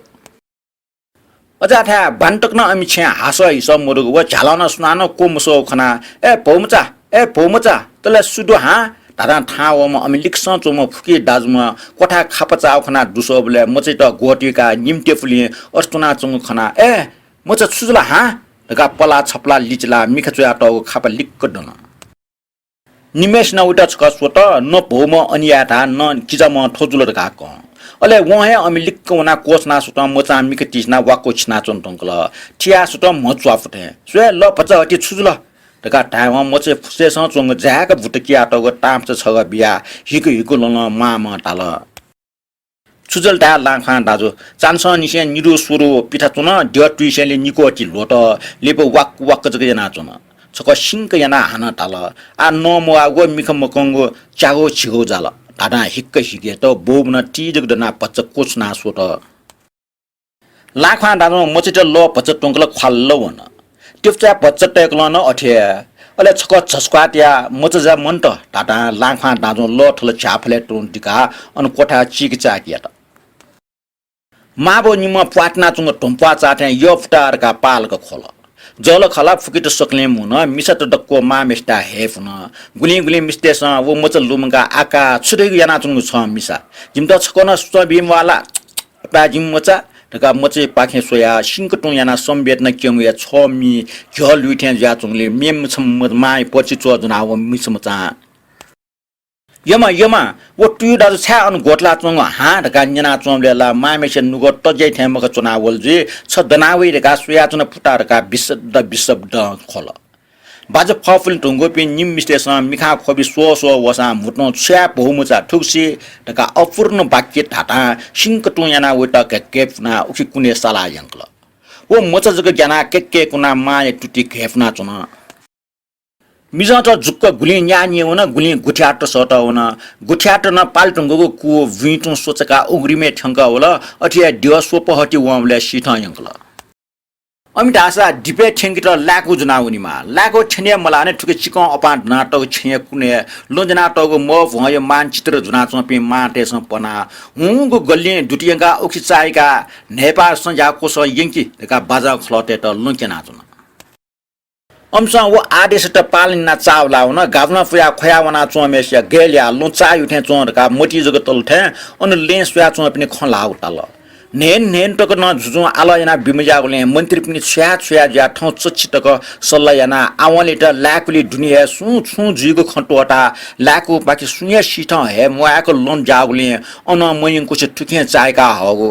A: अजाथा बान्टकन अमि छ्या हास हिस मुरुगु व झालन सुनान कोमसो खना ए पौमचा तले सुदु हा दादा ठाउँमा अमि लिक्सन चोम फुकी दाजुमा कोठा खापचाउ खना दुसोबले मचै त गोटिका निम्ते फुली अर्तुना चुङ खना ए मच सुजला हा ढका पला छपला लिचला मिखचुया त खापा लिक्क दन निमेष न उटा छ स्वत न भौम अनियाथा न किजम ठोजुल ढका क अले वहे अमि लिक्क उना कोसना सुत मचा मिख तिसना वाको छिना चोन्तंकल ठिया सुत मचुवा फुटे स्वे ल पच हटि छुजुल ढका टाइममा मचे फुसेसँग चोङ ज्याक भुटकिया टग टाम्च छग बिया हिको लन माम टाल छुजल टा लाखा दाजु चान्स निसे निरु सुरु पिठा चुन ड्य ट्युसेले निकोटी लोट लेपो वाक जग जना चुन छक सिंक याना हान टाल आ नमो आगो मिख मकंगो चागो छिगो जाल दादा हिक्क हिगे त बोबन टिजग दना पच्च कोचना सोट लाखा दाजु मचिट ल पच्च टोंकल खाल्ल वन टिप्चा पच्च टेकलन अठे अले छक छस्क्वाट्या मचजा मन्ट टाटा लाखा दाजु ल ठल छाफले टोन टिका अन कोठा चिकचा किया त माबो निम पाटना चुङ टम्पा चाटे यफ्टार का पालक खोल जल खला फुकिट सक्ले मुन मिसत डक्को मामेस्टा हेफन गुली मिस्टेस वो मचल लुमगा आका छुदै याना चुङ छ मिसा जिमत छकन सुबिम वाला पाजिम मचा ढका मचे पाखे सोया सिंकटुङ याना सम्वेदना क्यङ या छमी झल लुठ्या ज्या चुङले मेम छम माइ पछि चो जना व मिसमचा यमा वो टु दाजु छा अन गोटला चोङ हा ढका न्यना चोमले ला मामेसे नुगो तजै थेमक चुनावल जे छ दनावै ढका सोया चुन फुटा ढका बिशब्द खोल बाज फफुल ढुङ्गो पे निम मिस्टेसन मिखा खोबी सो वसा मुट्नो छ्या बहुमुचा ठुक्सी ढका अपूर्ण वाक्य ठाटा सिंकटु याना वटा केपना उखि कुने साला यंकल वो मच जग ज्ञाना के कुना माने टुटी खेफना चुन मिजा त जुक्क गुली न्यानी हुन गुली गुठ्याट सट हुन गुठ्याट न पाल्टुङ्गो कु विटु सोचका उग्रिमे ठंका होला अठिया ड्य सोपहटी वमले सिठ यंकल अमितासा डिपे ठेंगिट लाको जुनाउनीमा लाको छने मलाने ठुके चिकन अपा नाटक छे कुने लोजना टगो म भय मानचित्र जुना चपे माटे स पना हुगो गल्ली दुटियंगा उखिचाइका नेपाल संजाको स यंकी का बाजा खलटे त लुकेना जुना अम्सा वो आदेश त पालिना चावला हुन गावना फुया खयावना चोमेसिया गेलिया लुचा युठे चोरका मोटी जग तलथे अन लेस फुया चो पनि खला उताल नेन टक न जुजु आलयना बिमजागले मन्त्री पनि छ्या ज्या ठौ चचिटक सल्लायना आवले त लाकुली दुनिया छु जुगो खटोटा लाकु बाकी सुनिया सिठ हे मुआको लोन जागले अन मयंको छ ठुके चायका हगो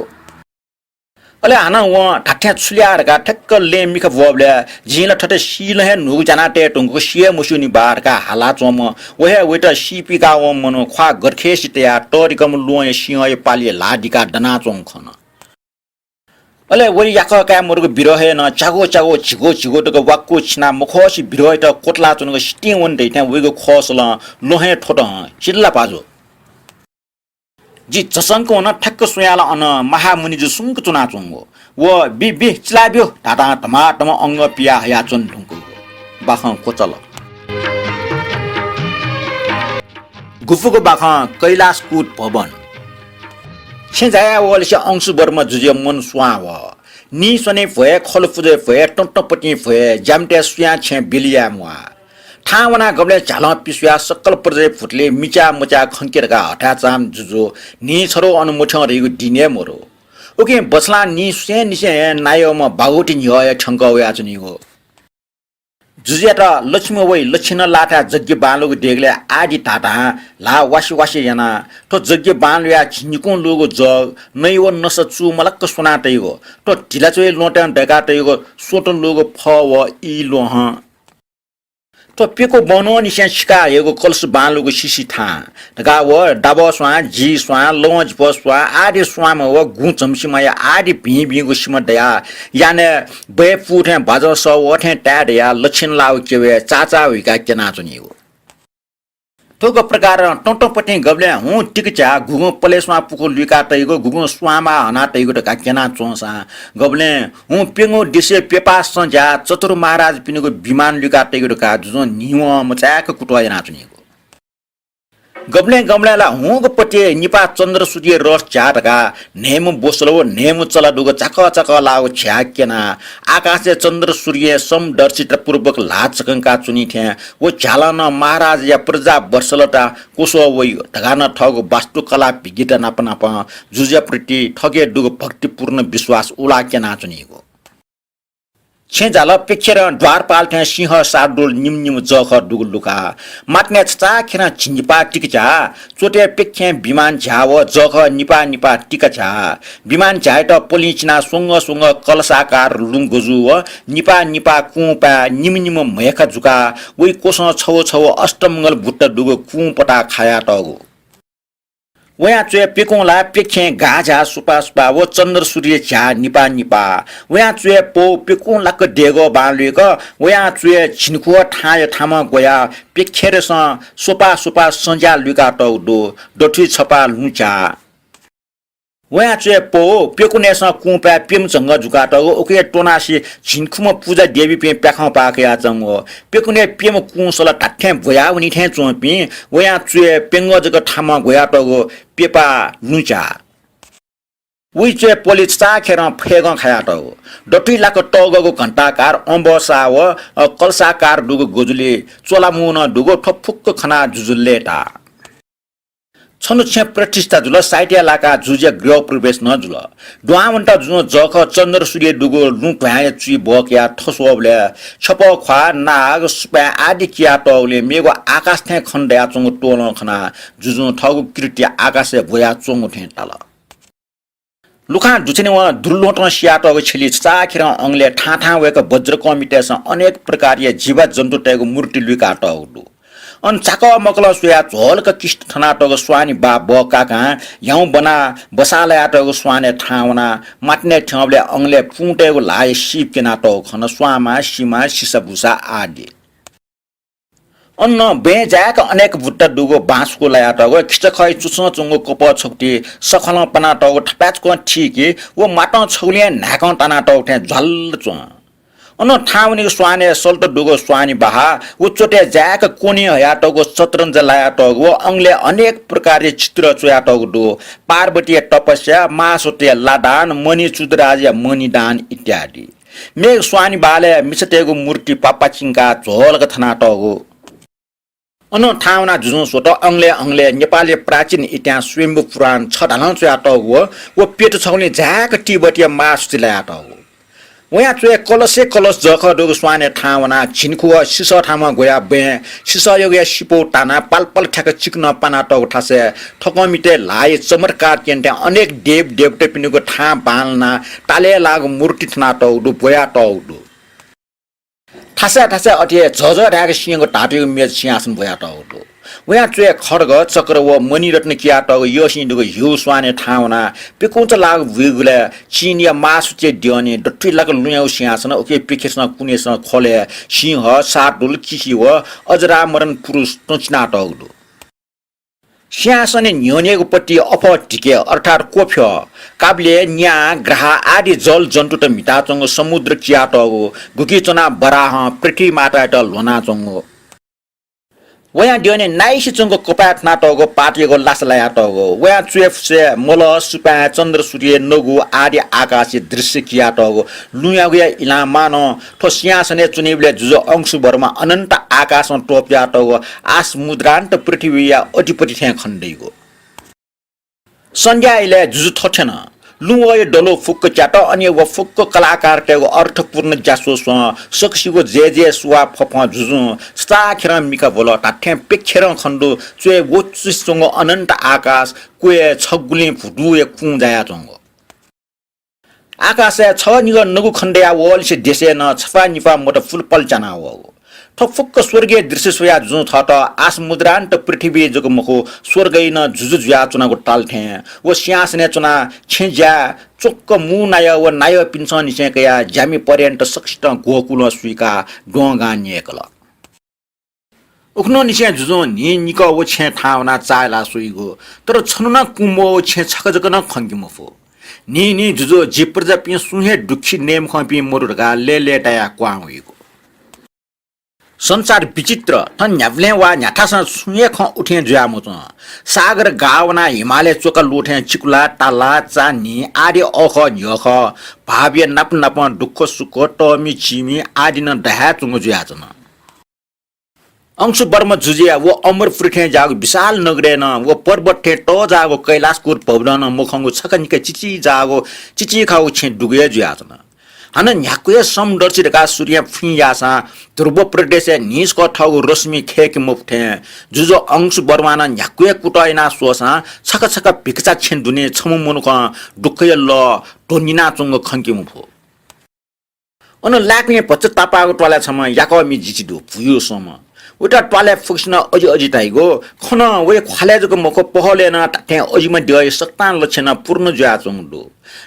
A: अले हाना व ठाठ्या छुल्यारका ठक्क ले मिख वबले जिन ठटे सिल हे नु जना टे टुङको सिए मुसुनी बारका हाला चोम वहे वेट सिपिका व मनो ख्वा गरखेसितया टरिकम लोय सिंहय पालिए लाडिका डना चोङ खन अले वरी याक का मोरको बिरहे न चागो चागो झिगो झिगो तको वाक्को छिना मुखसी बिरहे त कोटला चुनको स्टिङ वन दैठ्या वेगो खसल लोहे ठोट चिल्ला पाजो जी चसनको न ठक्क सुयाला अन महामुनि जु सुंक चुना चुंगो वो बि बि चिलाब्यो टाटा टमाटम अंग पिया या चुन ढुंगो बाख कोचल गुफुको बाख कैलाश कुट भवन छेजाया वलसे अंशु बर्म जुजे मन स्वाव नि सने भए खलफुजे भए टंटपटी भए जामटे सुया छे बिलिया मुआ ठावना गबले झाल पिसुया सकल प्रजे फुटले मिचा मुचा खंकेरका हटा चाम जुजो नि छरो अनुमुठ रेगु दिने मोरो ओके बसला नि सुया निसे नायोमा बागोटी निय ठंगवया चुनिगो जुजियाटा लक्ष्मी वै लक्षिण लाटा जग्गे बालोको डेगले आदि टाटा ला वासी वासी याना तो जग्गे बालया झिनिको लोगो जग नैव नस चु मलक्क सुनाटैगो तो ढिलाचोय लोटन ढकाटैगो सोटो लोगो फ व इ लोह तो पेको बनो निसे छिका हेगो कलस बालोको सिसी था ढका व डाब स्वा जी स्वा लंज प स्वा आदि स्वाम व गु चम्सीमा आदि भि भिगो सिम दया याने बे फुथे बाज स वथे ट्याड या लक्षण लाउ केवे चाचा हुइका केना चुनिगो तोको प्रकार टंटपटी गबले हु टिकचा गुगु पलेसमा पुको लुका तैगो गुगु स्वामा हना तैगो ढका केना चोसा गबले हु पेंगो दिसे पेपा सजा चतुर महाराज पिनेको विमान लुका तैगो ढका जुजो निव मचाक कुटवा जना चुनिगो गबले गमलाला हुग पटे निपा चन्द्र सूर्य रस चाटका नेम बोसलो नेम चला दुगो चक चक लाउ छ्याकेना आकाशे चन्द्र सूर्य सम दर्शित पूर्वक लाचकंका चुनी थे वो झालन महाराज या प्रजा वर्षलटा कोसो वइ ढगान ठगो वास्तुकला भिगित नापनाप जुजप्रति ठगे दुगो भक्तिपूर्ण विश्वास उला केना चुनिगो छेजाल पेखेर द्वारपाल थे सिंह साडोल निम निम जख दुगु लुका माटने चा खेना छिनिपा टिकचा चोटे पेखे विमान झाव जख निपा निपा टिकचा विमान झाइट पोलिचना सोंग सोंग कलसाकार लुंगुजु व निपा निपा कुपा निम निम मयका जुका वइ कोस छौ छौ अष्टमंगल भुट्ट दुगु कुपटा खाया टगु वया चुए पेकोला पेखे गाजा सुपा सुपा वो चन्द्र सूर्य झा निपा निपा वया चुए पो पेको लक डेगो बालेक वया चुए छिनको ठाय ठाम गया पेखेर स सोपा सुपा संजा लुका टौडो डठी छपा लुचा वया चुए पो पेकुने स कुपा पेम जंग जुका टगो ओके टोनासी छिनखुम पूजा देवी पे प्याखा पाके आचंगो पेकुने पेम कुसला टाठे भया उनी थे चोपी वया चुए पेंग जग ठाम गया टगो पेपा लुचा उइ चुए पोलिस चाखेर फेग खाया टगो डटी लाक टगको घण्टाकार अम्बसा व कलसाकार दुगो गोजुले चोलामुन दुगो ठफुक्क खना जुजुलेटा छनु छे प्रतिष्ठा जुल साइटिया लाका जुजे गृह प्रवेश न जुल दुआवन्टा जुनो जख चन्द्र सूर्य दुगो लु भ्याए चुइ बक्या ठसोबले छप ख्वा नाग सुपा आदि किया टौले मेगो आकाश थे खण्डया चंग टोल खना जुजु ठगु कृत्य आकाशे भया चंग थे टाल लुखा दुछने व दुर्लोटन सियाटको छिली चाखेर अंगले ठाठा वेक वज्र कमिटेस अनेक प्रकारय जीव जन्तु टगु मूर्ति लुका टौडु अन चाक मकल सुया झोलक किष्ट ठनाटको स्वानी बा बकाका याउ बना बसालयाटको स्वाने ठाउना माट्ने ठौबले अंगले फुटेको लाय सिप केनाटो खन स्वामा सीमा सिसभुसा आदि अन्न बेजाक अनेक भुट्टा दुगो बाँसको लायाटको खिचखै चुच्न चुंगो कप छोक्टी सखल पनाटको ठप्याचको ठीके वो माटो छौलिया नाक तानाटो थे झल्ल चुं अन ठाउनी स्वाने सल्ट दुगो स्वानी बहा उच्चोटे ज्याक कोनी हयाटको शतरंज लायाटको अंगले अनेक प्रकारले चित्र चोयाटको दो पार्वतीय तपस्या मासोटे लादान मणि चुद्राज मणिदान इत्यादि मेघ स्वानी बाले मिसटेको मूर्ति पापाचिङका झोलक थनाटको अन ठाउना जुजु सोट अंगले नेपाली प्राचीन इतिहास स्वयम्भू पुराण छडालन चोयाटको वो पेट छौले ज्याक टिबटिया मास चिलायाटको वया चुए कलसे कलस जख दुगो स्वाने ठाउना छिनखु सिस ठामा गया बे सिस योगे सिपो टाना पालपल ठ्याक चिक्न पाना टौ ठासे ठकमिटे लाय चमत्कार केन्टे अनेक देव देवते पिनुको ठा बालना ताले लाग मूर्ति ठना टौ दु बया टौ दु ठासा ठासा अटे झझ ढाक सिंहको टाटेको मेज सिंहासन बया टौ दु वया चुए खड्ग चक्र व मनिरत्न किया टग यसिन्दुको हिउ स्वाने ठाउना पेकुच लाग विगुले चिनिया मासुचे दिउने डट्टी लाग लुयाउ सिंहासन ओके पिखेसन कुनेसन खोले सिंह साटुल किसी व अजरा मरण पुरुष टोचना टगलु सिंहासने न्योनेको पट्टि अफ टिके अर्थात् कोफ्य काब्ले न्या ग्रह आदि जल जन्तु त मिटाचंग समुद्र किया टगो गुकीचना बराह पृथ्वी माता त लोना चंगो वया दिने नाइसी चंगो कपाट नाटगो पाटिएको लासलाया टगो वया चुएफ से मोल सुपा चन्द्र सूर्य नगु आदि आकाशी दृश्य किया टगो लुयागुया इला मानो ठो सिंहासने चुनिबले जुजो अंशुभरमा अनन्त आकाशमा टोप्या टगो आस मुद्रान्त पृथ्वी या अटिपटि थे खण्डैगो संज्ञाले जुजु थठेन लुवय डलो फुक्क च्याट अनि व फुक्क कलाकार टेगो अर्थपूर्ण जासो सक्सीको जे सुवा फफ जुजु स्ताखेर मिका बोल टाठे पेखेर खण्डु चुए वचुसँग अनन्त आकाश कुए छगुली फुटु एक कुजाया चंगो आकाश छ निग नगु खण्डया वल से देशे न छफा निफा मोट फुल पलचना हो ठफुक्क स्वर्गीय दृश्य सोया जुन थट आस मुद्रान्त पृथ्वी जको मखो स्वर्गै न जुजु जुया चुनाको टाल्थे व सिंहासने चुना छेज्या चोक्क मु नाय व नाय पिन्छ निसेकया ज्यामी पर्यन्त सक्षित गोकुल सुइका डोंगा नेकल उखनो निसे जुजो नि निक व छे ठाउना चाला सुइगो तर छनुना कुमो छे छकजक न खंगिमफो नि जुजो जिप्रजा पि सुहे दुखी नेम खपि मोरुगा लेटाया क्वाउइगो संसार विचित्र थन न्याव्ले वा न्याठासँग सुये ख उठे जुयामो छ सागर गावना हिमालय चोका लुठे चिकुला टाला चानी आदि अख न्यख भाव्य नप नप दुख सुख टमी चिमी आदि न दहा चुङ जुया छन अंश बर्म जुजिया वो अमर फ्रिठे जागो विशाल नगरेन वो पर्वत ठे ट जागो कैलाशकुर पौडन मुखंगु छकनिके चिची जागो चिची खाउ छे डुगे जुया छन हन न्याकुए समदर्शिका सूर्य फियासा ध्रुव प्रदेश निस्को ठगु रश्मि खेक मुफ्थे जुजो अंश बर्माना न्याकुए कुटैना सोसा छक छक भिकचा छेन दुने छमु मुनुक दुखय ल टोनिना चंग खन्के मुफो अन लाक्ने पच्च तापाको टोला छम याको मि जिचिदु फुयो सम उटा टोला फुक्सन अजि ताइगो खन वे खलेजको मको पहले न टे अजिमा दय सक्तान लक्षण पूर्ण जुया चंगदु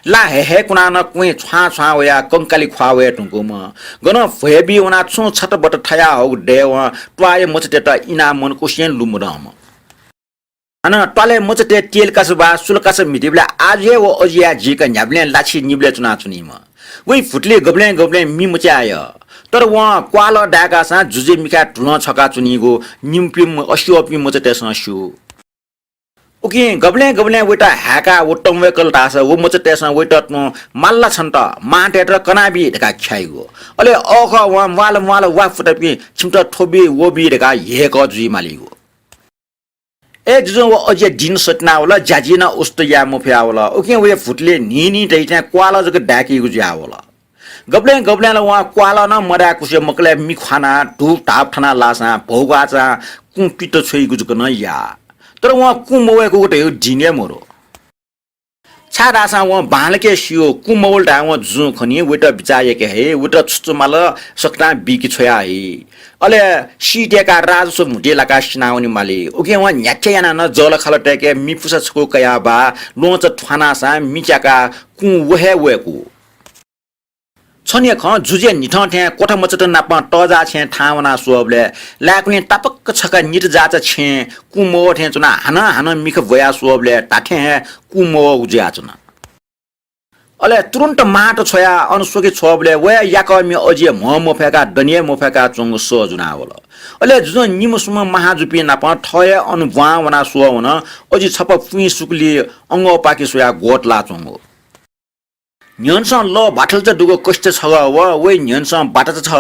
A: ला हे कुना न कुइ छ्वा वया कंकाली ख्वावे टुंगो म गन फेबी उना छु छट बट ठया हो देव ट्वाय मचटे त इना मन कुसेन लुमरम अन टले मचटे तेल कसबा सुल कस मिदिबला आजे व अजिया जिका न्याब्ले लाछि निब्ले चुना चुनी म वइ फुटले गब्ले मि मचाय तर वहाँ क्वाल डाका सा जुजे मिका ठुलो छका चुनीगो निम्पिम असियोपि मचटे ससु ओके गब्ले वेटा हाका वटम वेकल तास वो मचटे स वेटा माल्ला छन्त माटे र कनाबी ढका ख्याइगो अले अख वाल वा फुटपि छिमट ठोबी वबी ढका हेक जुइ मालिगो ए जुजो व अजे दिन सटना होला जाजिना उस्त या मुफ्या होला ओके वे फुटले निनी दैटा क्वाल जक डाकीगो ज्या होला गब्ले वहाँ क्वाला न मरा कुसे मकले मि खाना धूप ताप ठना लासा भौगाचा कु पिट छोइगु जुक न या तर वहाँ कुमवेको गोटे दिने मोरो छाडासा वहाँ बालके सियो कुमवल डा वहाँ जु खनि वेट बिचाए के हे वेट छुचमाल सक्ता बिकी छोया हे अले सीटेका राजसो मुटेलाका सिनाउनी माले ओके वहाँ न्याचयाना न जल खाल टेके मिपुसा छको कया बा लोच थ्वानासा मिचाका कु वेको छनिया ख जुजे निठठे कोठा मचट नाप टजा छे ठावना सोबले लाकुने टपक्क छका निट जाचा छे कुमो ठे चुना हाना मिख भया सोबले टाठे कुमो उज्या चुना अले तुरन्त माटो छोया अनुसोके छोबले वे याकमी अजिए मोफेका दनिए मोफेका चंग सो जुना होला अले जुन निमसुम महाजुपी नाप ठय अनुवा वना सो वन अजि छप फुइ सुकली अंग पाके सोया गोटला चंगो न्यनसन ल बाटल च दुगो कष्ट छ वे न्यनसन बाटा छ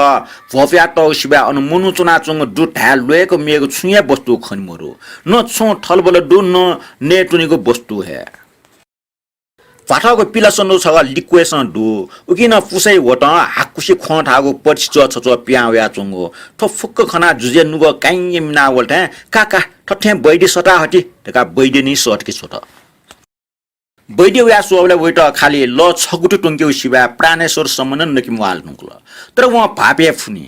A: भोफ्या त शिबा अनु मुनु चुना चंग दु ढाल लोएको मेगो छुया वस्तु खनिमरो न छु थलबल दु न नेटुनीको वस्तु हे फाटाको पिलासनो छ लिक्वेसन दु उकिन पुसै वट हाकुसी खठाको पछि छ प्याव्या चंगो थ फुक्क खना जुजे नुगो काइए मिना वल्टे काका ठठे बैडी सटा हटी तका बैडी नि सटके छोट बैडी व्या सोबले वेट खाली ल छगुटु टुंक्यौ शिबा प्राणेश्वर सम्मन नकिमवाल नुक्ल तर वहाँ भापे फुनी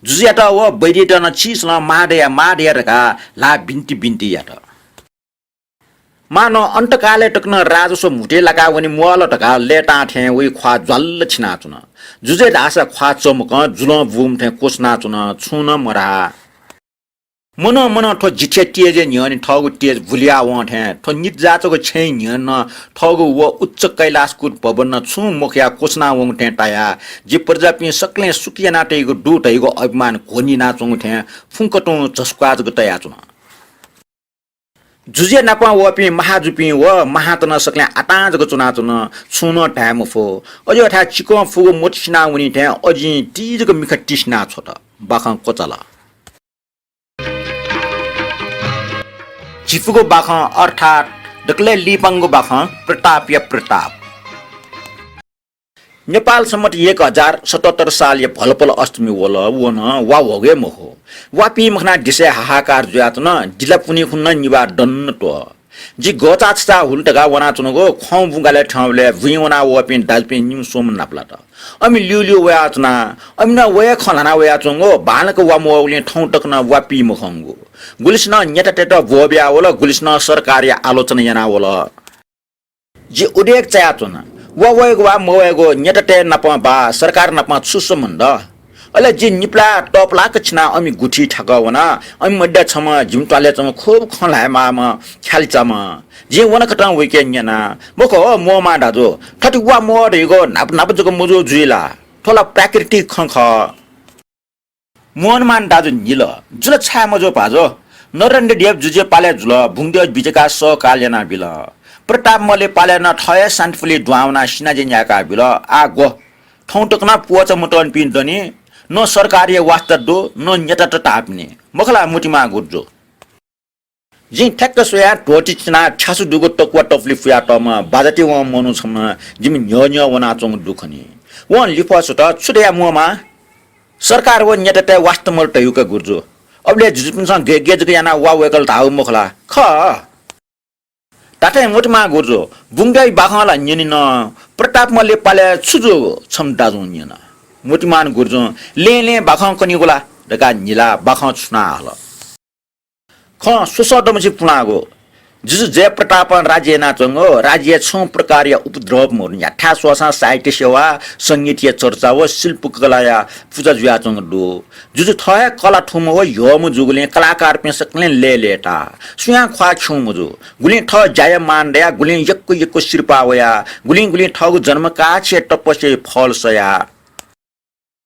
A: जुजियाटा व बैरिटन चिसला माडे रका ला बिन्ती याटा मानो अंतकाले टक्न राजस्व मुटे लगा वनी मोल टका लेटा थे वे ख्वा ज्वल छिना चुन जुजे ढासा ख्वा चमक जुल बुम थे कोसना चुन छुन मरा मन ठो जिठे तेज न्यनि ठगु तेज भुलिया व थे ठो नित जाचको छै न्यन ठगु व उच्च कैलाशको भवन छु मुखिया कोसना व थे टाया जे प्रजापि सकले सुकिया नाटेको डुटैको अभिमान कोनी नाचु थे फुंकटो जस्काज गतया चुन जुजे नापा वपि महाजुपि व महातन सकले आताज चुना चुन छुन टाइम फो अझ ठा चिको फुगो मोटिसना उनी थे अझि तीजको मिखटिसना छोट बाखं कोचला चिफुको बाखं अर्थात डकले लिपाङको बाखं प्रताप नेपाल सम्मत 1077 साल ये भलपल अष्टमी वल वन वा होगे महो वापी मखना दिसे हाहाकार ज्यातन जिला पुनि खुन्न निवा दन्न तो जी गोचाचा हुलटगा वना चुनको खौ बुगाले ठाउँले भुइवना वपिन दालपिन निम सोम नाप्ला त अमि लिउ वयाचना अमिना वया खलाना वया चुंगो बालको वामोले ठाउँ टक्न वापी मखंगो गुलिसना न्यटटेट भोब्या वल गुलिसना सरकारी आलोचना याना वल जी उडेक चया चुना वा मोएको न्यटटे नपा बा सरकार नपा सुसम्बन्ध अले जी निप्ला टपला कछना अमि गुठी ठगवना अमि मड्डा छम जिमटाले चम खूब खलाय मामा ख्यालचामा जे वन कटा वेके न्याना मको मोमा दाजो ठटी वा मो रेगो नाप जको मुजो जुइला थोला प्राकृतिक खंख मोनमान दाजो निल जुल छा मजो पाजो नरेन्द्र देव जुजे पाले जुल भुङदेव बिजका स कालेना बिल प्रताप मले पालेन ठय शान्तिफुली दुआउना सिनाजे न्याका बिल आगो ठौटकना पुच मटन पिन दनी न सरकारी वास्ता दो न नेता टाप्ने मखला मुटिमा गुर्जो जिन ठ्याक्क सोया टोटी चिना छासु दुगो टकवा टफली फुया टमा बाजाति व मनु छम जिमि न्य वना चंग दुखनी वन लिफस त छुडया मुमा सरकार व नेता वास्ता मल टयुका गुर्जो अबले जुपिनसँग गेजको याना वा वेकल धाउ मखला ख ताते मुटिमा गुर्जो बुङदै बाखला न्यनि न प्रताप मले पाले छुजो छम दाजु न्यना मुटिमान गुर्जो ले बाखं कनिगोला दका निला बाखं छुना हल ख सुसदमसि पुनागो जुजु जय प्रताप राज्य नाचंगो राज्य छ प्रकार या उपद्रव मोर्न या ठा स्वासा साहित्य सेवा संगीतीय चर्चा व शिल्प कला पूजा जुया चंग दो जुजु थय कला ठुम व यम जुगले कलाकार पे सकले लेटा सुया ख्वा छु मुजु गुली ठ जय मान दया गुली यक्को शिरपा वया गुली ठगु जन्म का छे तपसे फल सया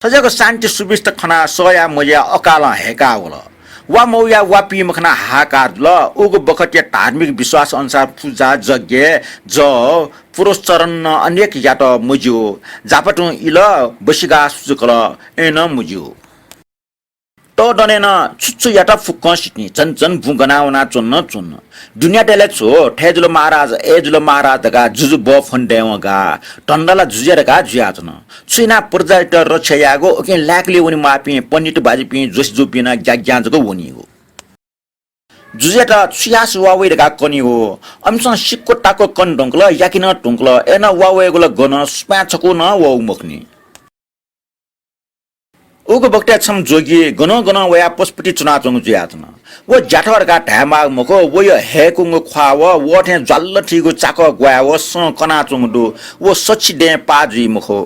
A: सजको शान्ति सुविष्ट खना सोया मया अकाल हेका होला वा मौया वापी मखना हाकार ल उगो बखटिया धार्मिक विश्वास अनुसार पूजा यज्ञ ज पुरुष चरण अनेक यात मुज्यो जापटु इल बसिगा सुकल एन मुज्यो तो दनेन छुच्चु यात फुक्क सिट्नी जन भुगनाउना चुन्न दुनिया टेले छो ठेजुलो महाराज एजुलो महाराज दगा जुजु ब फन्डेवगा टन्डला जुजेरगा जुयाचन सुइना प्रोजेक्ट रछयागो ओके लाकले उनी मापि पन्डित बाजी पि जोस जुपिना ग्याग्याजको वनिगो जुजेटा छुयास वावेरगा कनिगो अमसन सिक्को टाको कन डंकल याकिन टुंकल एन वावेगोल गन स्पा छको न व मुखनी उगो बक्ट्या छम जोगी गन वया पसपटी चुना चंग जुयाचन वो जाठरका ढामा मको वो हेकुङ ख्वा वो ठे जल्ल ठिगो चाक ग्वा वो स कना चंग दु वो सछि दे पाजी मखो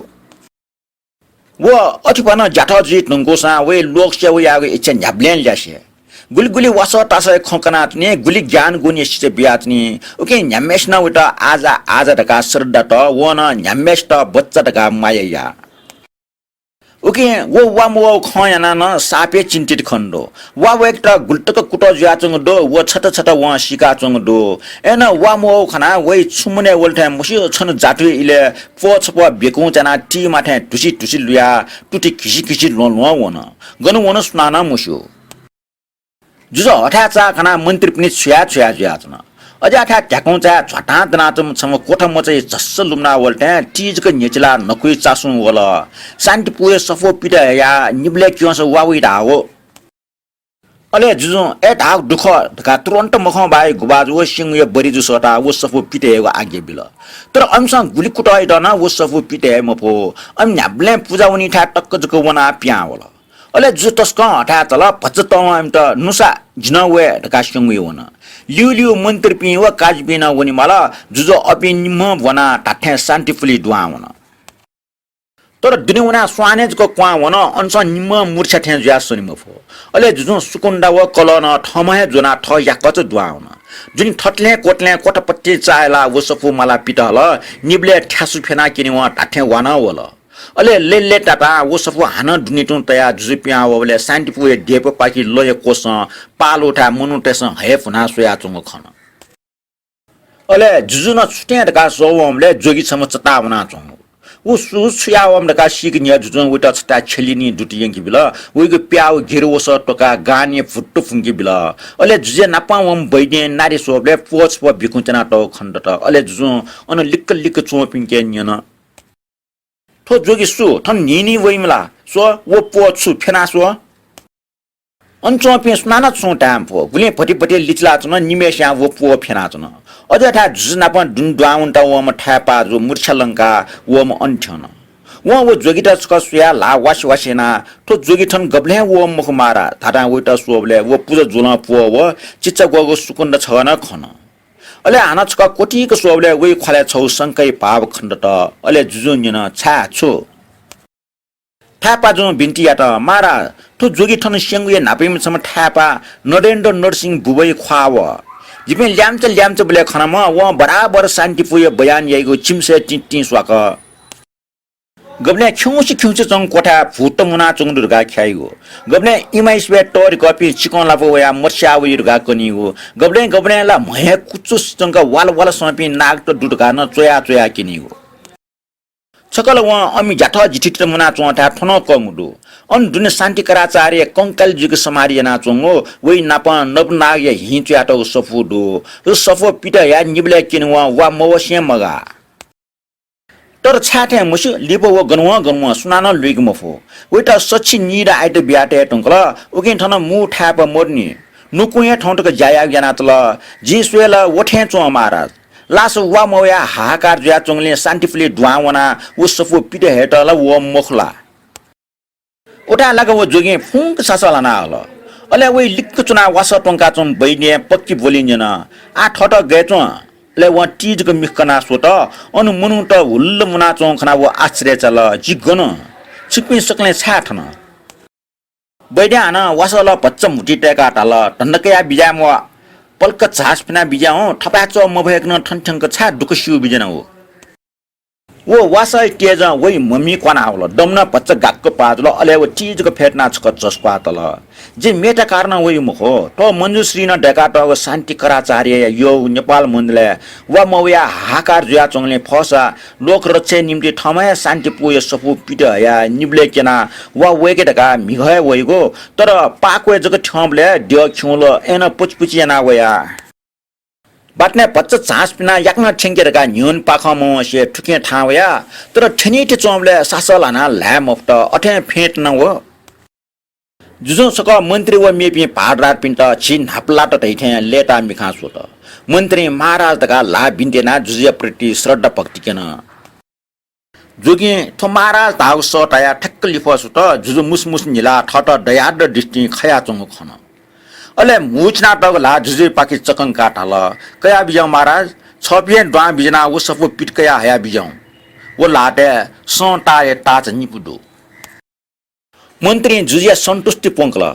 A: वो अठिपन जाठ जी नंगोसा वे लोकसे वो यागो इच्छा न्याब्लेन ल्यासे गुलगुली वास तासे खकनातने गुली ज्ञान गुनी सिते बियातनी ओके न्यामेशना उटा आज दका श्रद्धा त वना न्यामेश त बच्चा दका माया ओके वो वामो खयाना न सापे चिन्तित खण्डो वा एकटा गुल्टक कुट ज्याचंग दो वो छट वा सिका चंग दो एन वामो खना वइ छुमने वल्ठा मुसि छन जाटु इले पोछप बेकु जना टी माथे टुसी लुया टुटी किसी लोन वन गनु वन सुनाना मुसु जुज हठाचा खना मन्त्री पनि छ्या ज्याचन अझ आठा ट्याकौचा झटा दनाचम छम कोठा मचै जस्स लुमना वल्टे चीजको नेचला नकुइ चासु वल शान्ति पुए सफो पिटा या निब्ले क्योस वावी डाओ अले जुजु ए ढाक दुख ढका तुरन्त मख बाइ गुबाज व सिंग यो बरि जुसटा व सफो पिटेको आगे बिल तर अंश गुली कुटाइ दना व सफो पिटे मपो अम न्याब्ले पूजा उनी ठा टक्क जको वना प्या wall Ole jutos ka ta tala pachatawam ta nusa jinawe ta kasyongwe wona liu mantri pi wa kajbina woni mala jujo apin ma wana ta the scientifically dwa wona तर दुनियाना स्वानेजको क्वा वन अन्स निम मूर्छा ठ्या ज्या सनि मफो अले जुजु सुकुण्डा व कलन ठमहे जुना ठ याकच दुआउन जुन ठट्ले कोटले कोटपट्टि चायला वसफु मला पिटल निब्ले ठ्यासु फेना किनि व टाठे वाना वल अले लेले टाटा वसफु हान दुनिटु तया जुपिया वले सान्टिपु डेप पाकी लय कोस पालो उठा मुनुटेस हेफ ना सोया चंग खन अले जुजु न छुटे का सोवमले जोगी सम चतावना चंग वो सुयावम दका सिक निया जुजन उटा छटा छलिनी दुटी यंकी बिला उइको प्याउ घेरो वस टका गाने फुट्टु फुंकी बिला अले जुजे नापावम बैदे नारी सोबले पोच प बिकुचना त खण्ड त अले जुजु अन लिक्क चोपिङ के नियन थो जोगी सु थन निनी वइमला सो वो पोछु फेना सो अन चोपि स्नाना छु टाम पो गुले पटी लिचला चन निमेशा वो पो फेना चन अझ था जुना पण दुन द्वाउन त वम थापा जो मूर्छलंका वम अन्ठन वो जोगिटा छ सुया ला वासेना तो जोगिठन गब्ले वो मुख मारा थाटा वइटा सोबले वो पूजा जुला पो वो चिच्चा गगो सुकुण्ड छ न खन अले आना छ कोटी को सोबले वइ खले छौ संकै भाव खण्ड त अले जुजुन न छा छु थापा जो बिन्टिया त मारा तो जोगिठन सेंगुए नापिम सम थापा नरेन्द्र नरसिंह बुबई ख्वाव जिपे ल्याम्च बले खनमा व बराबर शान्तिपुय बयान याइगो चिमसे टिटी स्वाक गबले खिउच चंग कोठा फुट मुना चंग दुर्गा ख्याइगो गबले इमाइसबे टोर कपि चिकन लापो वया मर्स्या व दुर्गा कनिगो गबले ला महे कुचुस चंग वाल सपि नाग त दुर्गा न चोया किनिगो सकल व अमि जाठा जिठिट मुना चोटा ठन कमुदु अन दुने शान्ति कराचार्य कंकल जुग समारियना चोंगो वइ नाप नबनाग य हिचयाट सफुदु सफो पिटा या निबले किनवा वा मवसे मगा तर छाटे मुसु लिपो व गनवा सुनान लुइग मफो वइटा सच्ची निरा आइट ब्याटे टंकला उकिन ठन मु थाप मोर्नी नुकुया ठौटक जाया ज्ञाना तल जिसवेला वठे चो महाराज लास वा मया हाहाकार ज्या चोंगले शान्तिफुली द्वावना उ सफो पिटा हेटला व मखला ओटा लगा वो जोगे फुंक सासला ना हल अले वइ लिक्क चुना वास टंका चम बैने पक्की बोलिन आ ठट गएचो ले व तीज को मिखना सोत अनु मुनु त हुल्ल मुना चों खना वो आश्रय चल जिगन छिपि सकले छाठन बैडे आना वासला पच्च मुटी टेका टाल टन्नकया बिजाम पल्क झास पिना बिजा हो ठपाच मभयकन ठनठंक छा दुकसिउ बिजना हो वो वासै तेज वइ मम्मी कोना आवल दमना पच्च गाक्क पाजल अले वो चीज को फेटना छ चस्पा तल जे मेटा कारण वइ मुखो तो मञ्जुश्री न ढका त शान्ति कराचार्य यो नेपाल मन्दिरले वा मवया हाकार जुया चंगले फसा लोक रक्षे निम्ति ठमय शान्ति पुय सपु पिट या निब्ले केना वा वेके ढका मिघय वइगो तर पाक्वे जग ठमले ड्य खिउल एन पुचपुचिया वया बाटने पच्च झाँस पिना याक्न ठेंकेरका न्यून पाखम से ठुके ठावया तर ठेनीटे चोमले सासल हाना ल्याम अफ त अठे फेट न हो जुजो सक मन्त्री व मेपि पाडरात पिन्ट छिन हपला त दैथे लेटा मिखा सोत मन्त्री महाराज दका ला बिन्टेना जुजिया प्रति श्रद्धा भक्ति केन जोगी थो महाराज दाउ सटाया ठक्क लिफस त जुजो मुसमुस निला ठट दयाद दृष्टि खया चंग खन अले मुचना तगला जुजे पाकी चकन काटाल कया बिजाउ महाराज छपिए द्वा बिजना वो सफो पिटकया हया बिजाउ वो लाटे सोटा ए ताच निपुदो मन्त्री जुजिया सन्तुष्टि पोंकला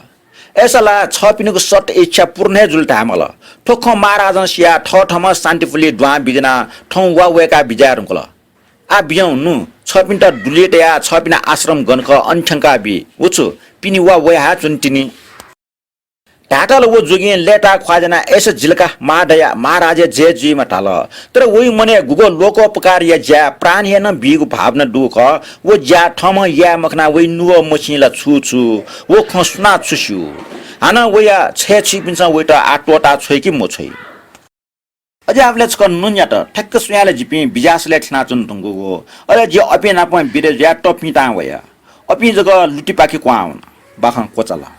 A: एसला छपिनुको सट इच्छा पूर्ण जुल्टा हमला ठोख महाराजन सिया ठठम शान्तिफुली द्वा बिजना ठौ वा वेका बिजारुकला आ बिजाउ नु छपिन्टा दुलेटया छपिना आश्रम गनक अन्ठंका बि उछु पिनि वा वेहा चुन्टिनी टाटल वो जोगी लेटा ख्वाजना ऐसे जिलका माडया महाराजे जे जी मटाल तर वही मने गुगो लोकोपकार या ज्या प्राण या न बिगु भावना दुख वो ज्या ठम या मखना वही नुव मछिला छु वो खसना छुस्यु हाना वया छे छि पिन्छ वइटा आटोटा छैकी म छै अझै आफले छ नुन्या त ठक्क सुयाले जिपि बिजासले ठना चुन टंगुगो अले जे अपेना प बिरे ज्या टपिता वया अपि जग लुटी पाकी क्वाउन बाखन कोचला